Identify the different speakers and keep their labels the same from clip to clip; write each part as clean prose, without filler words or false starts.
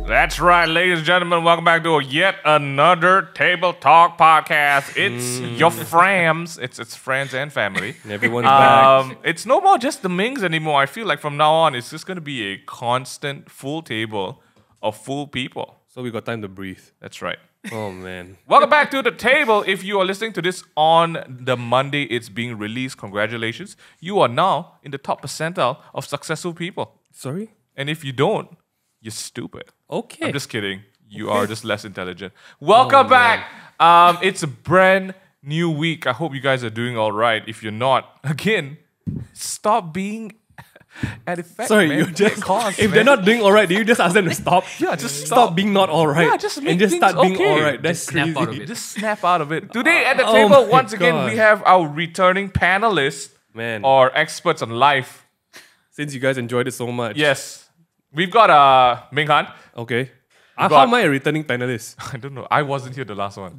Speaker 1: That's right, ladies and gentlemen. Welcome back to yet another Table Talk podcast. It's your frams. It's friends and family.
Speaker 2: Everyone's back.
Speaker 1: It's no more just the Mings anymore. I feel like from now on, it's just going to be a constant full table of full people.
Speaker 2: So we got time to breathe.
Speaker 1: That's right.
Speaker 2: Oh, man.
Speaker 1: Welcome back to the table. If you are listening to this on the Monday it's being released, congratulations. You are now in the top percentile of successful people.
Speaker 2: Sorry?
Speaker 1: And if you don't, you're stupid.
Speaker 2: Okay.
Speaker 1: I'm just kidding. You are just less intelligent. Welcome back. It's a brand new week. I hope you guys are doing all right. If you're not, again, stop being at effect.
Speaker 2: Sorry,
Speaker 1: man.
Speaker 2: you just...
Speaker 1: Cause,
Speaker 2: if they're not doing all right, do you just ask them to stop?
Speaker 1: Yeah, just
Speaker 2: stop being not all right.
Speaker 1: Yeah, just make
Speaker 2: and just
Speaker 1: things
Speaker 2: start being
Speaker 1: okay.
Speaker 2: all right. That's
Speaker 3: Just snap
Speaker 2: crazy.
Speaker 3: out of it.
Speaker 1: Just snap out of it. Today at the
Speaker 2: Oh
Speaker 1: table,
Speaker 2: my
Speaker 1: once again,
Speaker 2: God.
Speaker 1: we have our returning panelists
Speaker 2: Man,
Speaker 1: or experts on life.
Speaker 2: since you guys enjoyed it so much.
Speaker 1: Yes. We've got Ming Han.
Speaker 2: Okay.
Speaker 1: got-
Speaker 2: How am I a returning panelist?
Speaker 1: I don't know. I wasn't here the last one.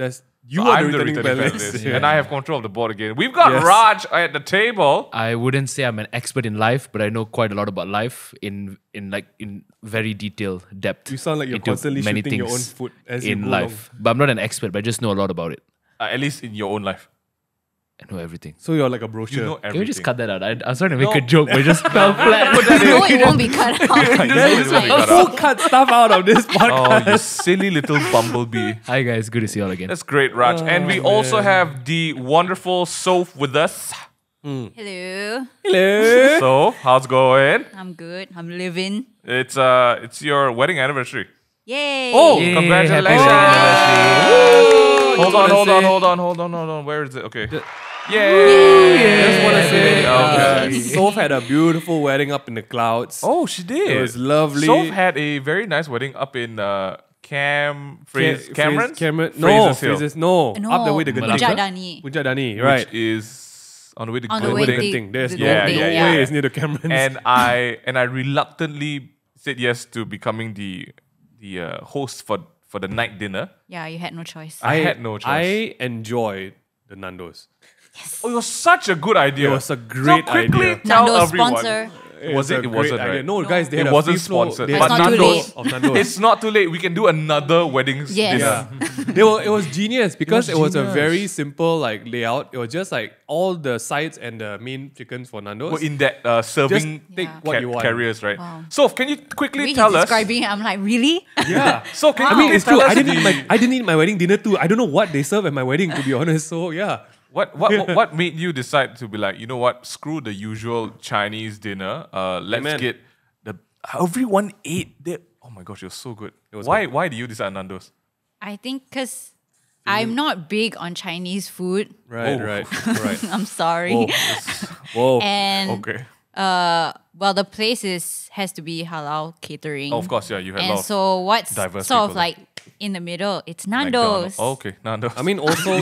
Speaker 2: You
Speaker 1: So
Speaker 2: are
Speaker 1: I'm
Speaker 2: the returning panelist.
Speaker 1: and I have control of the board again. We've got
Speaker 2: Yes.
Speaker 1: Raj at the table.
Speaker 3: I wouldn't say I'm an expert in life, but I know quite a lot about life in very detailed depth.
Speaker 2: You sound like you're
Speaker 3: into
Speaker 2: constantly
Speaker 3: many
Speaker 2: shooting your own
Speaker 3: things
Speaker 2: foot as you
Speaker 3: in
Speaker 2: go
Speaker 3: life. But I'm not an expert, but I just know a lot about it.
Speaker 1: At least in your own life.
Speaker 3: I know everything.
Speaker 2: So you're like a brochure.
Speaker 1: You know everything.
Speaker 3: Can we just cut that out? I was trying to make a joke, but it just fell flat.
Speaker 4: No, it won't be cut out.
Speaker 1: It's like-
Speaker 2: Who cut stuff out of this podcast?
Speaker 1: Oh, you silly little bumblebee.
Speaker 3: Hi guys, good to see you all again.
Speaker 1: That's great, Raj. And we also have the wonderful Soph with us.
Speaker 4: Hello.
Speaker 2: Hello.
Speaker 1: So, how's it going?
Speaker 4: I'm good. I'm living.
Speaker 1: It's your wedding anniversary.
Speaker 4: Yay.
Speaker 2: Oh,
Speaker 3: Yay,
Speaker 1: Congratulations.
Speaker 3: happy
Speaker 1: Hold on. Where is it? Okay.
Speaker 2: I just want to say,
Speaker 1: Okay.
Speaker 2: Soph had a beautiful wedding up in the clouds.
Speaker 1: Oh, she did.
Speaker 2: It was lovely.
Speaker 1: Soph had a very nice wedding up in Cameron?
Speaker 2: No,
Speaker 1: Fraser's Hill.
Speaker 2: Fraser's, no.
Speaker 4: No,
Speaker 2: Up the way to Genting.
Speaker 4: Pujadani.
Speaker 2: Pujadani, right.
Speaker 1: Which is on the way to
Speaker 4: On the
Speaker 1: Glen
Speaker 4: way
Speaker 1: Wedding.
Speaker 4: to-
Speaker 2: Genting. There's
Speaker 4: the
Speaker 2: no
Speaker 1: Yeah,
Speaker 2: way
Speaker 1: yeah, yeah.
Speaker 2: it's near the Camerons.
Speaker 1: And I reluctantly said yes to becoming the host for the night dinner.
Speaker 4: Yeah, you had no choice.
Speaker 1: I had no choice.
Speaker 2: I enjoyed the Nando's.
Speaker 1: Oh, it was such a good idea.
Speaker 2: It was a great
Speaker 1: so quickly
Speaker 2: idea.
Speaker 1: tell
Speaker 4: Nando's
Speaker 1: everyone.
Speaker 4: sponsor.
Speaker 1: Was it? It wasn't, right?
Speaker 2: No, guys, they had
Speaker 1: It
Speaker 2: a
Speaker 1: wasn't
Speaker 2: free flow.
Speaker 1: sponsored.
Speaker 2: They
Speaker 4: It's
Speaker 2: had
Speaker 4: not too
Speaker 2: Nando's
Speaker 4: late.
Speaker 2: of Nando's.
Speaker 1: It's not too late. We can do another wedding
Speaker 4: Yes.
Speaker 1: dinner.
Speaker 2: It was genius because it was a
Speaker 1: genius.
Speaker 2: very simple like layout. It was just like all the sides and the main chickens for Nando's.
Speaker 1: Well, in that serving
Speaker 2: take
Speaker 4: Yeah.
Speaker 2: what you want.
Speaker 1: carriers, right?
Speaker 4: Wow.
Speaker 1: So, can you quickly
Speaker 4: Really
Speaker 1: tell us?
Speaker 4: describing it, I'm like, really?
Speaker 2: Yeah.
Speaker 1: So, can
Speaker 2: I
Speaker 1: you
Speaker 2: mean,
Speaker 1: quickly
Speaker 2: it's true.
Speaker 1: tell us
Speaker 2: I didn't eat my wedding dinner too. I don't know what they serve at my wedding, to be honest. So yeah.
Speaker 1: What made you decide to be like, you know what? Screw the usual Chinese dinner. Let's
Speaker 2: Amen.
Speaker 1: get the everyone ate. Oh my gosh, it was so good. Why do you decide Nando's?
Speaker 4: I think because I'm not big on Chinese food.
Speaker 2: Right.
Speaker 1: Oh.
Speaker 2: Right.
Speaker 4: I'm sorry.
Speaker 2: Whoa. Whoa.
Speaker 4: And
Speaker 1: Okay.
Speaker 4: well, the place has to be halal catering.
Speaker 1: Oh, of course, yeah. You had a lot
Speaker 4: And
Speaker 1: of
Speaker 4: so what's
Speaker 1: diverse
Speaker 4: sort of
Speaker 1: people
Speaker 4: like in the middle? It's
Speaker 1: McDonald's.
Speaker 4: Nando's.
Speaker 1: Oh, okay, Nando's.
Speaker 2: I mean, also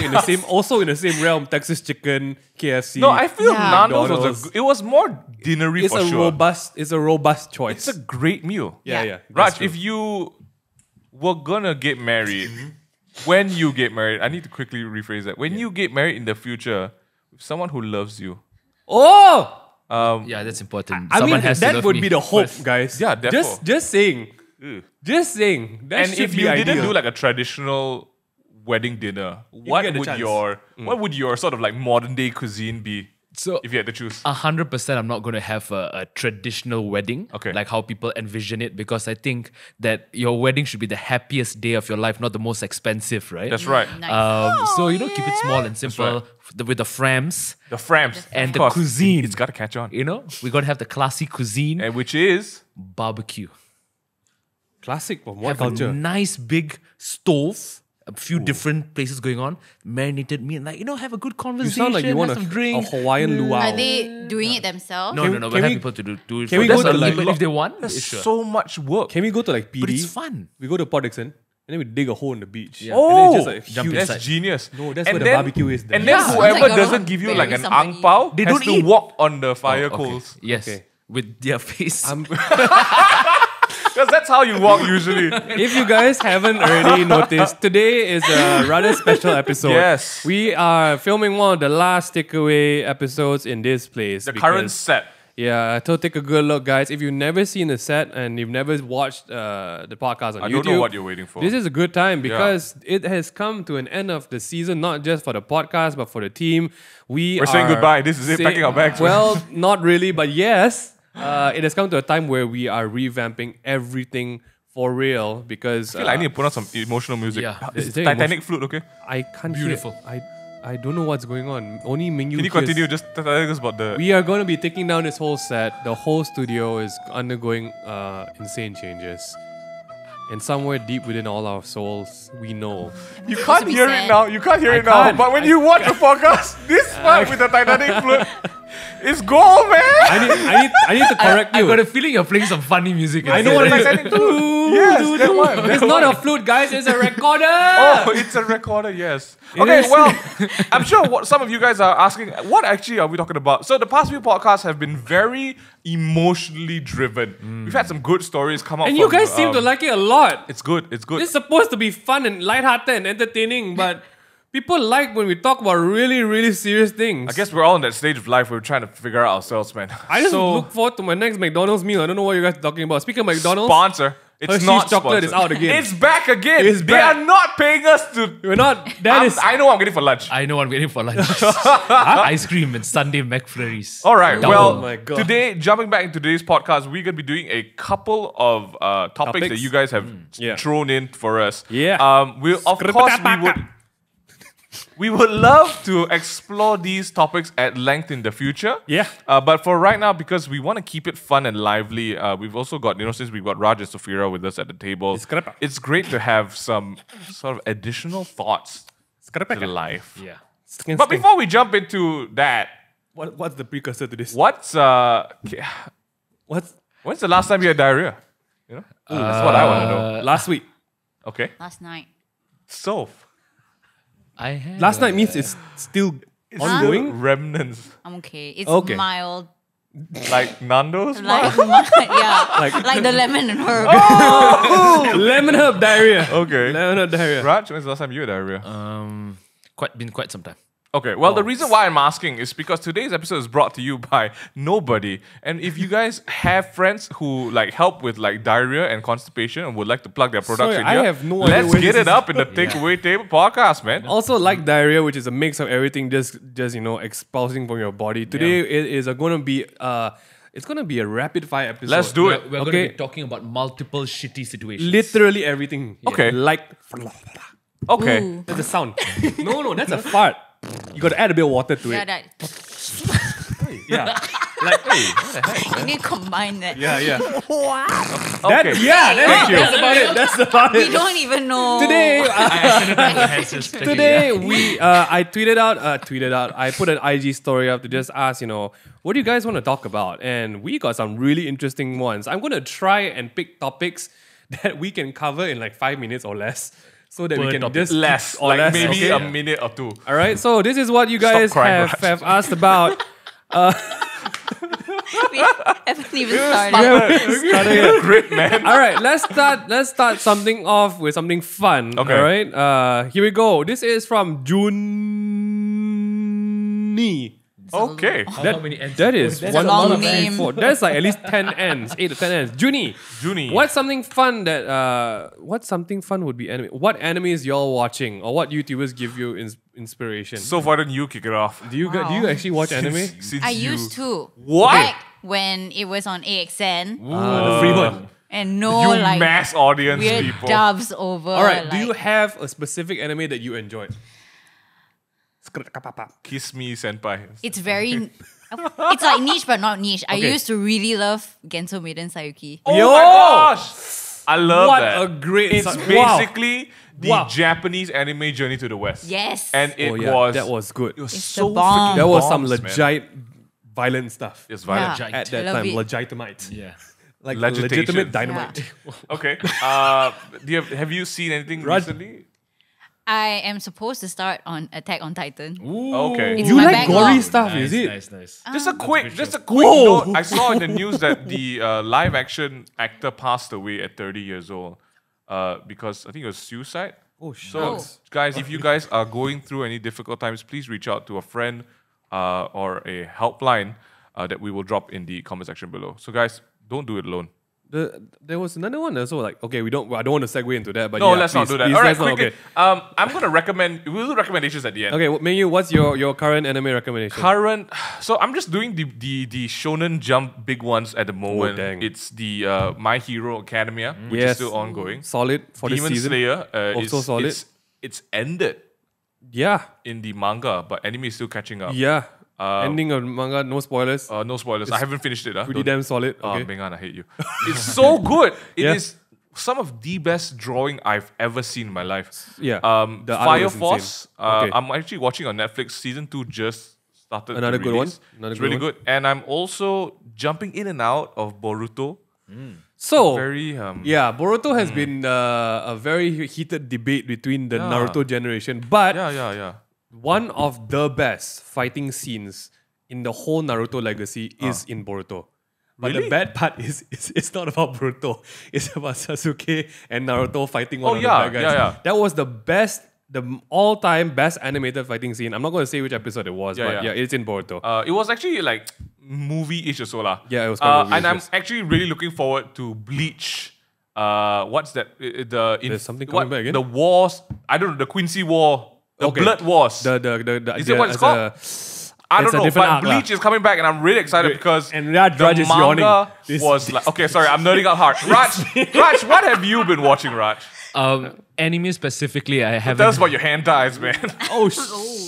Speaker 2: in the same realm, Texas chicken, KFC.
Speaker 1: no, I feel
Speaker 4: Yeah.
Speaker 1: Nando's
Speaker 2: McDonald's.
Speaker 1: it was more dinnery
Speaker 2: it's
Speaker 1: for
Speaker 2: a
Speaker 1: sure.
Speaker 2: it's a robust choice.
Speaker 1: It's a great meal.
Speaker 2: yeah.
Speaker 4: Yeah.
Speaker 2: That's
Speaker 1: Raj,
Speaker 2: true.
Speaker 1: if you were gonna get married, when you get married, I need to quickly rephrase that. When you get married in the future, with someone who loves you,
Speaker 2: oh.
Speaker 3: Yeah, that's important.
Speaker 2: I
Speaker 3: Someone
Speaker 2: mean,
Speaker 3: has to
Speaker 2: that
Speaker 3: love
Speaker 2: would
Speaker 3: me
Speaker 2: be the hope,
Speaker 3: first.
Speaker 2: guys.
Speaker 1: Yeah, therefore.
Speaker 2: Just saying.
Speaker 1: Ugh.
Speaker 2: Just saying. That
Speaker 1: and
Speaker 2: should
Speaker 1: if
Speaker 2: be
Speaker 1: you didn't
Speaker 2: ideal.
Speaker 1: do like a traditional wedding dinner, what
Speaker 2: get the
Speaker 1: would
Speaker 2: chance.
Speaker 1: what would your sort of like modern day cuisine be
Speaker 3: So
Speaker 1: if you had to choose?
Speaker 3: 100% I'm not going to have a traditional wedding,
Speaker 1: Okay.
Speaker 3: like how people envision it, because I think that your wedding should be the happiest day of your life, not the most expensive, right?
Speaker 1: That's right.
Speaker 4: Nice.
Speaker 3: So, keep it small and simple
Speaker 1: right.
Speaker 3: with the frams,
Speaker 1: The frams
Speaker 3: and
Speaker 1: of
Speaker 3: the
Speaker 1: course.
Speaker 3: cuisine.
Speaker 1: It's got to catch on,
Speaker 3: we got to have the classy cuisine,
Speaker 1: and which is
Speaker 3: barbecue.
Speaker 2: Classic from what
Speaker 3: Have
Speaker 2: culture?
Speaker 3: a nice big stove, a few different places going on, marinated meat, and have a good
Speaker 2: You
Speaker 3: conversation,
Speaker 2: sound like you want
Speaker 3: have some
Speaker 2: a
Speaker 3: drinks.
Speaker 2: Hawaiian luau.
Speaker 4: Are they doing it themselves?
Speaker 3: No,
Speaker 2: Can-
Speaker 3: but
Speaker 2: can
Speaker 3: have
Speaker 2: we-
Speaker 3: people to do it.
Speaker 2: can
Speaker 3: for
Speaker 2: we
Speaker 3: them.
Speaker 2: go to, like,
Speaker 3: if they want,
Speaker 1: there's
Speaker 3: sure.
Speaker 1: so much work.
Speaker 2: Can we go to like PD?
Speaker 3: But it's fun.
Speaker 2: We go to Port Dickson and then we dig a hole in the beach.
Speaker 3: Yeah.
Speaker 2: And then
Speaker 1: Oh,
Speaker 2: it's just like
Speaker 3: Jump
Speaker 2: huge.
Speaker 1: that's
Speaker 3: inside.
Speaker 1: genius.
Speaker 2: No, that's
Speaker 1: And
Speaker 2: where the
Speaker 1: then-
Speaker 2: barbecue is.
Speaker 1: And then
Speaker 4: Yeah.
Speaker 1: whoever
Speaker 4: It's like you're
Speaker 1: doesn't
Speaker 4: gonna
Speaker 1: give you
Speaker 4: bury
Speaker 1: like an
Speaker 4: somebody.
Speaker 1: ang pao
Speaker 3: They
Speaker 1: has
Speaker 3: don't
Speaker 1: to
Speaker 3: eat.
Speaker 1: walk on the fire
Speaker 3: Okay.
Speaker 1: coals.
Speaker 3: Yes.
Speaker 2: Okay.
Speaker 3: With their face.
Speaker 1: Because that's how you walk usually.
Speaker 2: If you guys haven't already noticed, today is a rather special episode.
Speaker 1: Yes.
Speaker 2: We are filming one of the last takeaway episodes in this place.
Speaker 1: The
Speaker 2: because
Speaker 1: current set.
Speaker 2: Yeah, so take a good look, guys. If you've never seen the set and you've never watched the podcast on YouTube,
Speaker 1: I don't know what you're waiting for.
Speaker 2: this is a good time because it has come to an end of the season, not just for the podcast, but for the team.
Speaker 1: We're saying goodbye. This is it, packing our bags.
Speaker 2: Well, not really, but yes. It has come to a time where we are revamping everything for real because...
Speaker 1: I need to put on some emotional music.
Speaker 3: Yeah.
Speaker 1: It's Titanic flute, okay?
Speaker 2: I can't
Speaker 3: Beautiful.
Speaker 2: hear... I don't know what's going on. Only Mingyu
Speaker 1: Can you continue? Just tell us about the...
Speaker 2: We are going to be taking down this whole set. The whole studio is undergoing insane changes. And somewhere deep within all our souls, we know.
Speaker 1: You
Speaker 4: Supposed
Speaker 1: can't
Speaker 4: to be
Speaker 1: hear it
Speaker 4: sad.
Speaker 1: now. You can't hear it now.
Speaker 2: can't.
Speaker 1: But when you watch the podcast, this part with the Titanic flute, it's gold, man.
Speaker 2: I need to correct
Speaker 3: I
Speaker 2: you.
Speaker 3: got a feeling you're playing some funny music.
Speaker 2: I know what it is.
Speaker 1: Titanic flute. Yes, that one.
Speaker 2: It's not a flute, guys. It's a recorder.
Speaker 1: Oh, it's a recorder, yes.
Speaker 2: It
Speaker 1: Okay,
Speaker 2: is.
Speaker 1: well, I'm sure what some of you guys are asking, what actually are we talking about? So the past few podcasts have been very emotionally driven. We've had some good stories come up
Speaker 2: And
Speaker 1: from,
Speaker 2: you guys seem to like it a lot.
Speaker 1: It's good, it's good.
Speaker 2: It's supposed to be fun and lighthearted and entertaining, but people like when we talk about really, really serious things.
Speaker 1: I guess we're all in that stage of life where we're trying to figure out ourselves, man.
Speaker 2: I just
Speaker 1: So,
Speaker 2: look forward to my next McDonald's meal. I don't know what you guys are talking about. Speaking of McDonald's,
Speaker 1: sponsor. It's
Speaker 2: Hershey's
Speaker 1: not
Speaker 2: chocolate is
Speaker 1: sponsored.
Speaker 2: out again.
Speaker 1: It's back again.
Speaker 2: It's
Speaker 1: They
Speaker 2: back.
Speaker 1: are not paying us to...
Speaker 2: we're not. That is.
Speaker 1: I know what I'm getting for lunch.
Speaker 3: I know I'm waiting for lunch. Ice cream and Sunday McFlurries.
Speaker 1: All right.
Speaker 3: Double.
Speaker 1: Well,
Speaker 2: Oh my God.
Speaker 1: today, jumping back into today's podcast, we're going to be doing a couple of topics that
Speaker 2: Topics?
Speaker 1: you guys have
Speaker 2: Yeah.
Speaker 1: thrown in for us.
Speaker 2: Yeah.
Speaker 1: Of course, we would love to explore these topics at length in the future.
Speaker 2: Yeah.
Speaker 1: But for right now, because we want to keep it fun and lively, we've also got, since we've got Raj and Sophira with us at the table, it's great to have some sort of additional thoughts to life.
Speaker 3: Yeah.
Speaker 1: But before we jump into that,
Speaker 2: what's the precursor to this?
Speaker 1: what's
Speaker 2: What's
Speaker 1: when's the last time you had diarrhea? That's what I want to know.
Speaker 2: last week?
Speaker 1: Okay.
Speaker 4: Last night.
Speaker 1: So,
Speaker 3: I had
Speaker 2: Last night means it's still ongoing.
Speaker 1: remnants
Speaker 4: I'm okay. It's
Speaker 2: Okay.
Speaker 4: mild.
Speaker 1: like Nando's.
Speaker 4: Like, yeah. Like the lemon and herb.
Speaker 2: Lemon herb diarrhea.
Speaker 1: Okay.
Speaker 2: Lemon herb diarrhea.
Speaker 1: Raj, when's the last time you had diarrhea?
Speaker 3: been quite some time.
Speaker 1: Okay, well, the reason why I'm asking is because today's episode is brought to you by nobody. And if you guys have friends who help with diarrhea and constipation and would like to plug their products
Speaker 2: Sorry,
Speaker 1: in
Speaker 2: I
Speaker 1: here,
Speaker 2: have no idea
Speaker 1: let's
Speaker 2: where
Speaker 1: get
Speaker 2: this
Speaker 1: it
Speaker 2: is-
Speaker 1: up in the Takeaway Table podcast, man.
Speaker 2: Also, like diarrhea, which is a mix of everything, just expulsing from your body. Today it is going to be it's going to be a rapid fire episode.
Speaker 1: Let's do it.
Speaker 3: We're going
Speaker 2: Okay.
Speaker 3: to be talking about multiple shitty situations.
Speaker 2: Literally everything.
Speaker 1: Okay.
Speaker 2: Like
Speaker 1: Okay.
Speaker 4: Ooh.
Speaker 2: that's a sound. No, that's a fart. You got to add a bit of water to
Speaker 4: Yeah,
Speaker 2: it.
Speaker 4: that.
Speaker 2: Yeah.
Speaker 4: You need to combine that.
Speaker 2: Yeah.
Speaker 1: Okay.
Speaker 2: Thank you. That's about
Speaker 4: We
Speaker 2: it.
Speaker 4: don't even know.
Speaker 2: Today,
Speaker 3: Today,
Speaker 2: Today we I tweeted out. I put an IG story up to just ask, what do you guys want to talk about? And we got some really interesting ones. I'm gonna try and pick topics that we can cover in 5 minutes or less, so that we
Speaker 3: Per
Speaker 2: can
Speaker 3: topic.
Speaker 2: just
Speaker 1: Less.
Speaker 2: or less.
Speaker 1: Maybe
Speaker 2: Okay.
Speaker 1: a minute or two.
Speaker 2: All right. So this is what you guys
Speaker 1: crying,
Speaker 2: have asked about.
Speaker 4: We haven't even started.
Speaker 1: Great, man.
Speaker 2: All right, let's start something off with something fun.
Speaker 1: Okay.
Speaker 2: All right. Here we go. This is from Juni.
Speaker 1: Okay.
Speaker 3: How many ends?
Speaker 2: That is
Speaker 4: a
Speaker 2: one,
Speaker 4: long
Speaker 2: two, three,
Speaker 4: name.
Speaker 2: four. That's at least 10 ends, 8 to 10 ends. Juni. What's something fun would be anime? What animes y'all watching, or what YouTubers give you inspiration?
Speaker 1: So far, then you kick it off.
Speaker 2: do you actually watch anime?
Speaker 1: Since
Speaker 4: I
Speaker 1: you-
Speaker 4: used to.
Speaker 1: What?
Speaker 4: Back when it was on AXN.
Speaker 2: The free one.
Speaker 4: And no
Speaker 1: You mass audience
Speaker 4: weird
Speaker 1: people.
Speaker 4: dubs over.
Speaker 2: All right. Do you have a specific anime that you enjoyed?
Speaker 1: Kiss me, senpai.
Speaker 4: It's very. It's like niche but not niche. I
Speaker 2: Okay.
Speaker 4: used to really love Genso Maiden Sayuki.
Speaker 1: Oh
Speaker 2: Yo!
Speaker 1: my gosh! I love
Speaker 2: What
Speaker 1: that.
Speaker 2: a great
Speaker 1: It's
Speaker 2: song. Wow.
Speaker 1: basically the
Speaker 2: Wow.
Speaker 1: Japanese anime Journey to the West.
Speaker 4: Yes.
Speaker 1: And it
Speaker 2: that was good.
Speaker 1: It was
Speaker 4: It's
Speaker 1: so
Speaker 4: the bomb.
Speaker 1: freaking
Speaker 2: There was some
Speaker 1: bombs, man.
Speaker 2: legit violent stuff
Speaker 1: It's violent.
Speaker 4: Yeah.
Speaker 2: at that
Speaker 4: Love
Speaker 2: time.
Speaker 4: it.
Speaker 2: Legitimate.
Speaker 3: Yeah.
Speaker 2: Like
Speaker 1: Legitation.
Speaker 2: legitimate dynamite.
Speaker 1: Okay. Have you seen anything
Speaker 2: Raj-
Speaker 1: recently?
Speaker 4: I am supposed to start on Attack on Titan.
Speaker 1: Okay.
Speaker 4: It's
Speaker 2: You
Speaker 4: my
Speaker 2: like
Speaker 4: backlog.
Speaker 2: gory stuff,
Speaker 3: Nice,
Speaker 2: is it?
Speaker 3: Nice.
Speaker 1: Just a quick
Speaker 2: Whoa.
Speaker 1: note. I saw in the news that the live action actor passed away at 30 years old because I think it was suicide.
Speaker 2: Oh shit.
Speaker 1: So, guys, if you guys are going through any difficult times, please reach out to a friend or a helpline. that we will drop in the comment section below. So guys, don't do it alone.
Speaker 2: There was another one also like, okay, I don't want to segue into that, but
Speaker 1: No,
Speaker 2: yeah,
Speaker 1: let's not
Speaker 2: please,
Speaker 1: do that.
Speaker 2: please,
Speaker 1: All right,
Speaker 2: let's not,
Speaker 1: quickly.
Speaker 2: okay.
Speaker 1: I'm gonna recommend. We'll do recommendations at the end.
Speaker 2: Okay, Menu, what's your current anime recommendation?
Speaker 1: Current. So I'm just doing the Shonen Jump big ones at the moment.
Speaker 2: dang.
Speaker 1: It's the My Hero Academia, which is
Speaker 2: Yes.
Speaker 1: still ongoing.
Speaker 2: Solid for this
Speaker 1: Demon
Speaker 2: season.
Speaker 1: Slayer
Speaker 2: Also
Speaker 1: is
Speaker 2: solid.
Speaker 1: It's ended
Speaker 2: Yeah,
Speaker 1: in the manga, but anime is still catching up.
Speaker 2: yeah. Ending of manga, no spoilers.
Speaker 1: No spoilers. I haven't finished it.
Speaker 2: Pretty
Speaker 1: Don't-
Speaker 2: damn solid.
Speaker 1: Oh,
Speaker 2: Okay.
Speaker 1: Bengan, I hate you. It's so good. It is
Speaker 2: Yeah.
Speaker 1: some of the best drawing I've ever seen in my life.
Speaker 2: Yeah. The
Speaker 1: Fire
Speaker 2: artwork is
Speaker 1: Force.
Speaker 2: insane. Okay.
Speaker 1: I'm actually watching on Netflix. Season 2 just started. to
Speaker 2: Another good one.
Speaker 1: release.
Speaker 2: Another
Speaker 1: It's
Speaker 2: good
Speaker 1: really
Speaker 2: one.
Speaker 1: good. And I'm also jumping in and out of Boruto.
Speaker 2: So,
Speaker 1: Very
Speaker 2: yeah, Boruto has been a very heated debate between the
Speaker 1: Yeah.
Speaker 2: Naruto generation, but
Speaker 1: yeah.
Speaker 2: one of the best fighting scenes in the whole Naruto legacy is in Boruto. But the
Speaker 1: Really?
Speaker 2: bad part is it's not about Boruto. It's about Sasuke and Naruto fighting one of the
Speaker 1: yeah,
Speaker 2: bad guys.
Speaker 1: yeah.
Speaker 2: That was the best, the all-time best animated fighting scene. I'm not going to say which episode it was,
Speaker 1: Yeah,
Speaker 2: but
Speaker 1: yeah.
Speaker 2: yeah, it's in Boruto.
Speaker 1: It was actually like movie-ish or so lah.
Speaker 2: Yeah, it was quite
Speaker 1: And I'm
Speaker 2: movie-ish.
Speaker 1: actually really looking forward to Bleach. What's that?
Speaker 2: There's something coming back again?
Speaker 1: The wars. I don't know. The Quincy War. The
Speaker 2: Okay.
Speaker 1: Blood Wars.
Speaker 2: Is
Speaker 1: it what it's called? I don't
Speaker 2: it's a
Speaker 1: know,
Speaker 2: different
Speaker 1: but
Speaker 2: arc lah.
Speaker 1: Bleach is coming back, and I'm really excited
Speaker 2: Great.
Speaker 1: because
Speaker 2: And Raj
Speaker 1: the
Speaker 2: is yawning.
Speaker 1: manga
Speaker 2: This-
Speaker 1: was like. Okay, sorry, I'm nerding out hard. Raj, what have you been watching, Raj?
Speaker 3: Anime specifically, I
Speaker 1: Tell us
Speaker 3: haven't.
Speaker 1: about your hentais, man.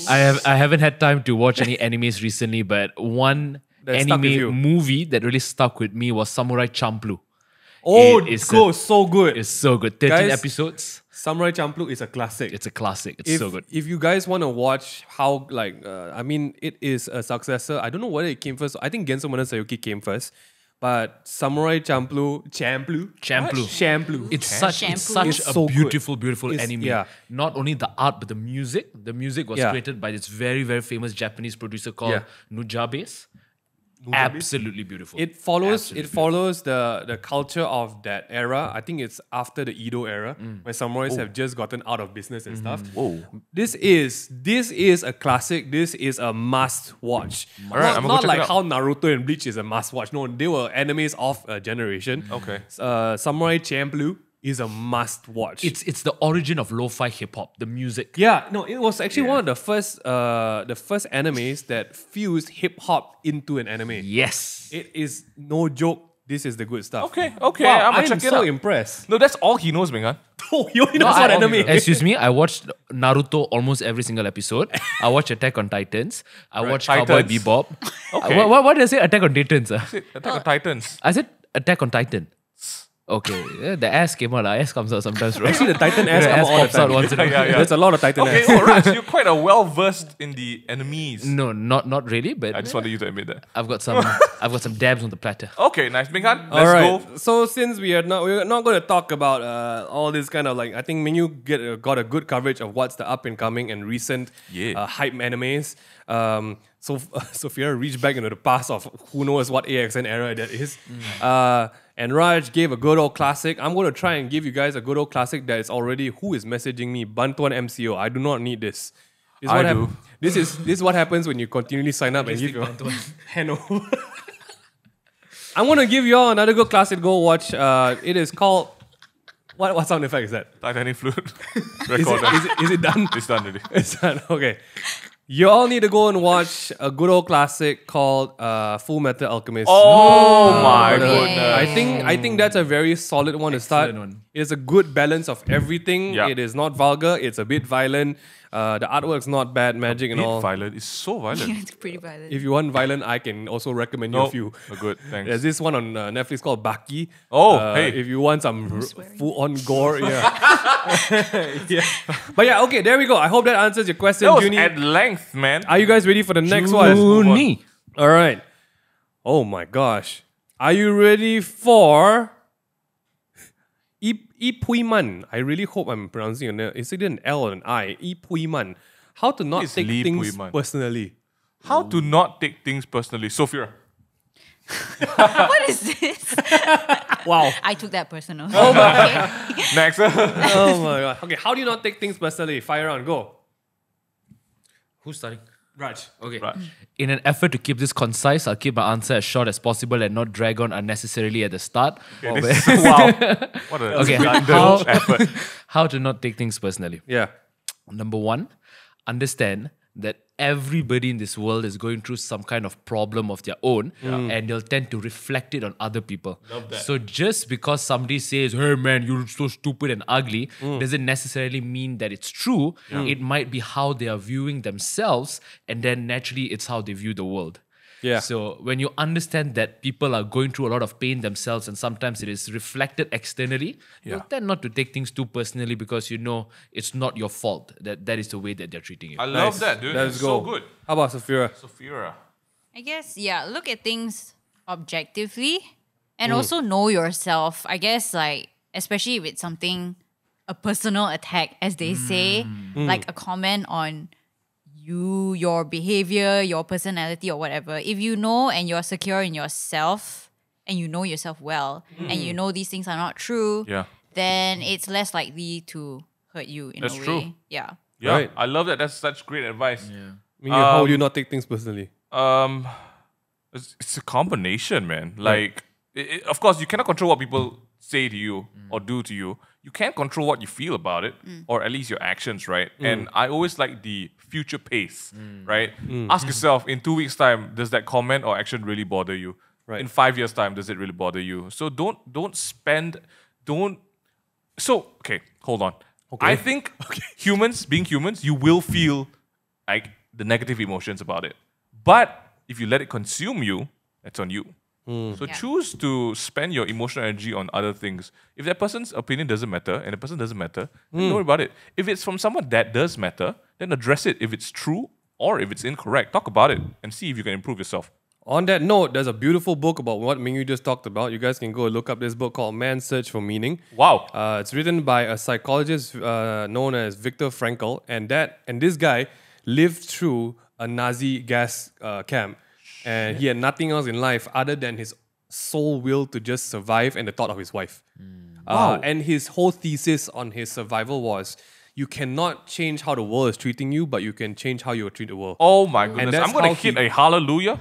Speaker 3: I haven't had time to watch any animes recently, but one
Speaker 2: That stuck with you.
Speaker 3: anime movie that really stuck with me was Samurai Champloo.
Speaker 2: Oh,
Speaker 3: It is
Speaker 2: so good.
Speaker 3: It's so good. 13
Speaker 2: Guys,
Speaker 3: episodes.
Speaker 2: Samurai Champloo is a classic.
Speaker 3: It's a classic. It's
Speaker 2: if,
Speaker 3: so good.
Speaker 2: If you guys want to watch how, I mean, it is a successor. I don't know whether it came first. I think Genso Mono Sayuki came first. But Samurai Champloo.
Speaker 3: Champloo. It's such
Speaker 4: Shampoo.
Speaker 3: it's
Speaker 2: It's
Speaker 3: a
Speaker 2: so good.
Speaker 3: beautiful
Speaker 2: It's-
Speaker 3: anime.
Speaker 2: yeah.
Speaker 3: Not only the art, but the music. The music was
Speaker 2: Yeah.
Speaker 3: created by this very famous Japanese producer called
Speaker 2: Yeah.
Speaker 3: Nujabes. Absolutely beautiful.
Speaker 2: It follows
Speaker 3: Absolutely
Speaker 2: the culture of that era. I think it's after the Edo era, where samurais have just gotten out of business and stuff.
Speaker 1: Whoa.
Speaker 2: This is a classic. This is a must watch.
Speaker 1: Alright, I'm gonna
Speaker 2: Not
Speaker 1: check it
Speaker 2: like
Speaker 1: out.
Speaker 2: how Naruto and Bleach is a must watch. No, they were enemies of a generation.
Speaker 1: Okay.
Speaker 2: Samurai Champloo is a must watch.
Speaker 3: It's the origin of lo-fi hip hop, the music.
Speaker 2: Yeah, no, it was actually one of the first animes that fused hip hop into an anime.
Speaker 3: Yes.
Speaker 2: It is no joke. This is the good stuff.
Speaker 1: Okay,
Speaker 2: Wow,
Speaker 1: I'm gonna
Speaker 2: I'm
Speaker 1: check it
Speaker 2: so
Speaker 1: out.
Speaker 2: impressed.
Speaker 1: No, that's all he knows, Bengan.
Speaker 2: Oh, you only know what anime.
Speaker 3: Excuse me, I watched Naruto almost every single episode. I watched Attack on Titans. I watched Cowboy
Speaker 1: Titans.
Speaker 3: Bebop.
Speaker 1: Okay.
Speaker 3: What did I say? Attack on Titans.
Speaker 1: Attack on Titans.
Speaker 3: I said Attack on Titan. Okay, yeah, the ass came out. Ass comes out sometimes, right?
Speaker 2: Actually, the Titan ass
Speaker 3: The
Speaker 2: come
Speaker 3: ass
Speaker 2: out all the
Speaker 3: pops out
Speaker 2: time.
Speaker 3: once in a while.
Speaker 1: Yeah.
Speaker 2: There's a lot of Titan
Speaker 1: Okay,
Speaker 2: ass.
Speaker 1: oh, Raj, you're quite a well versed in the enemies.
Speaker 3: No, not really, but
Speaker 1: I just wanted you to admit that.
Speaker 3: I've got some dabs on the platter.
Speaker 1: Okay, nice, Bengan.
Speaker 2: All
Speaker 1: Let's
Speaker 2: right.
Speaker 1: go.
Speaker 2: So since we're not going to talk about all this kind of like, I think Menu got a good coverage of what's the up and coming and recent
Speaker 1: Yeah.
Speaker 2: hype animes. So Sophia reached back into the past of who knows what AXN era that is. And Raj gave a good old classic. I'm going to try and give you guys a good old classic that is already who is messaging me Bantuan MCO. I do not need this. This is
Speaker 1: I
Speaker 2: what
Speaker 1: do.
Speaker 2: This is what happens when you continually sign up and give your hand over. I'm going to give you all another good classic to go watch. It is called... What sound effect is that?
Speaker 1: Titanic flute.
Speaker 2: Is
Speaker 1: Record
Speaker 2: it, is it done?
Speaker 1: It's done already.
Speaker 2: It's done. Okay. You all need to go and watch a good old classic called Full Metal Alchemist.
Speaker 1: Oh my
Speaker 4: yeah.
Speaker 1: goodness.
Speaker 2: I think that's a very solid one to start.
Speaker 3: Excellent one.
Speaker 2: It's a good balance of everything.
Speaker 1: Yeah.
Speaker 2: It is not vulgar. It's a bit violent. The artwork's not bad, magic and
Speaker 1: Bit
Speaker 2: all.
Speaker 1: violent. It's so violent.
Speaker 4: It's pretty violent.
Speaker 2: If you want violent, I can also recommend you
Speaker 1: No,
Speaker 2: a few.
Speaker 1: good. Thanks.
Speaker 2: There's this one on Netflix called Baki.
Speaker 1: Oh, hey.
Speaker 2: If you want some
Speaker 4: swearing.
Speaker 2: full-on gore, yeah. Yeah. But yeah, okay, there we go. I hope that answers your question,
Speaker 1: That was
Speaker 2: Junie.
Speaker 1: at length, man.
Speaker 2: Are you guys ready for the next one?
Speaker 1: move on.
Speaker 3: Junie.
Speaker 2: All right. Oh my gosh. Are you ready for Ipuiman? I really hope I'm pronouncing your name. Is it an L or an I? Ipuiman. How to not
Speaker 1: It's
Speaker 2: take
Speaker 1: Lee
Speaker 2: things
Speaker 1: Puiman.
Speaker 2: personally.
Speaker 1: How to not take things personally. Sophia.
Speaker 4: What is this?
Speaker 2: Wow.
Speaker 4: I took that personal. Okay.
Speaker 1: Next.
Speaker 2: Oh my god. Okay, how do you not take things personally? Fire on, go.
Speaker 3: Who's starting?
Speaker 2: Raj.
Speaker 3: Okay.
Speaker 1: Raj.
Speaker 3: In an effort to keep this concise, I'll keep my answer as short as possible and not drag on unnecessarily at the start.
Speaker 1: Okay, this is, wow. What a
Speaker 3: Okay,
Speaker 1: redundant effort.
Speaker 3: how to not take things personally.
Speaker 2: Yeah.
Speaker 3: Number one, understand that everybody in this world is going through some kind of problem of their own and they'll tend to reflect it on other people.
Speaker 1: Love that.
Speaker 3: So just because somebody says, hey man, you're so stupid and ugly, doesn't necessarily mean that it's true. It might be how they are viewing themselves and then naturally it's how they view the world.
Speaker 2: Yeah.
Speaker 3: So when you understand that people are going through a lot of pain themselves and sometimes it is reflected externally, you tend not to take things too personally because you know it's not your fault. That is the way that they're treating you.
Speaker 1: I love that, dude.
Speaker 2: Let's
Speaker 1: It's
Speaker 2: go.
Speaker 1: so good.
Speaker 2: How about Sophira?
Speaker 1: Sophira.
Speaker 4: I guess, yeah, look at things objectively and also know yourself. I guess, like, especially if it's something, a personal attack, as they say, like a comment on you, your behavior, your personality, or whatever. If you know and you're secure in yourself and you know yourself well and you know these things are not true,
Speaker 1: Yeah.
Speaker 4: then it's less likely to hurt you in
Speaker 1: That's
Speaker 4: a way.
Speaker 1: true.
Speaker 4: Yeah.
Speaker 1: Yeah.
Speaker 2: Right.
Speaker 1: I love that. That's such great advice.
Speaker 2: How do you not take things personally?
Speaker 1: It's a combination, man. Like, of course, you cannot control what people say to you or do to you. You can't control what you feel about it, or at least your actions, right? And I always like the future pace, right? Ask yourself, in 2 weeks' time, does that comment or action really bother you?
Speaker 2: Right.
Speaker 1: In 5 years' time, does it really bother you? So okay, hold on. I think humans, being humans, you will feel like the negative emotions about it. But if you let it consume you, that's on you. So
Speaker 4: Yeah.
Speaker 1: choose to spend your emotional energy on other things. If that person's opinion doesn't matter and the person doesn't matter, then don't worry about it. If it's from someone that does matter, then address it if it's true or if it's incorrect. Talk about it and see if you can improve yourself.
Speaker 2: On that note, there's a beautiful book about what Mingyu just talked about. You guys can go look up this book called Man's Search for Meaning.
Speaker 1: Wow.
Speaker 2: It's written by a psychologist known as Viktor Frankl, and this guy lived through a Nazi gas camp, and he had nothing else in life other than his sole will to just survive and the thought of his wife.
Speaker 1: Wow.
Speaker 2: And his whole thesis on his survival was, you cannot change how the world is treating you, but you can change how you treat the world.
Speaker 1: Oh my goodness.
Speaker 2: that's
Speaker 1: I'm going to
Speaker 2: how
Speaker 1: hit
Speaker 2: he-
Speaker 1: a hallelujah.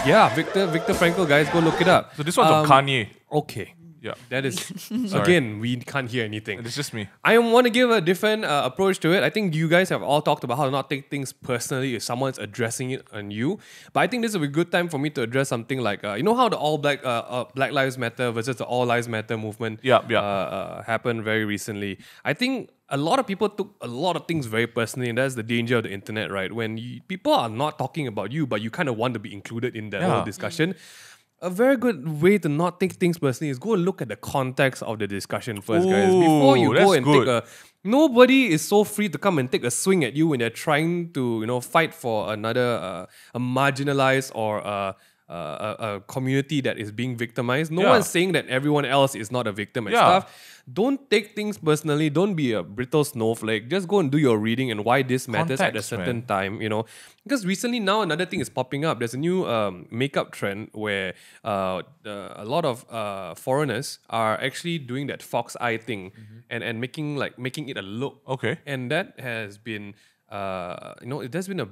Speaker 2: Yeah, Viktor Frankl, guys, go look it up.
Speaker 1: So this one's on Kanye.
Speaker 2: Okay.
Speaker 1: Yeah.
Speaker 2: That is, again, we can't hear anything.
Speaker 1: It's just me.
Speaker 2: I want to give a different approach to it. I think you guys have all talked about how to not take things personally if someone's addressing it on you. But I think this is a good time for me to address something like, you know how the all Black Lives Matter versus the All Lives Matter movement happened very recently. I think a lot of people took a lot of things very personally, and that's the danger of the internet, right? When people are not talking about you, but you kind of want to be included in that whole discussion. A very good way to not take things personally is go and look at the context of the discussion first, guys. Before you go
Speaker 1: that's
Speaker 2: and
Speaker 1: good.
Speaker 2: take a... Nobody is so free to come and take a swing at you when they're trying to, fight for another, a marginalized or a community that is being victimized. No one's saying that everyone else is not a victim and stuff. Don't take things personally. Don't be a brittle snowflake. Just go and do your reading and why this matters at a
Speaker 1: Context,
Speaker 2: certain time, Because recently now another thing is popping up. There's a new makeup trend where a lot of foreigners are actually doing that fox eye thing and making it a look.
Speaker 1: Okay.
Speaker 2: And that has been, there's been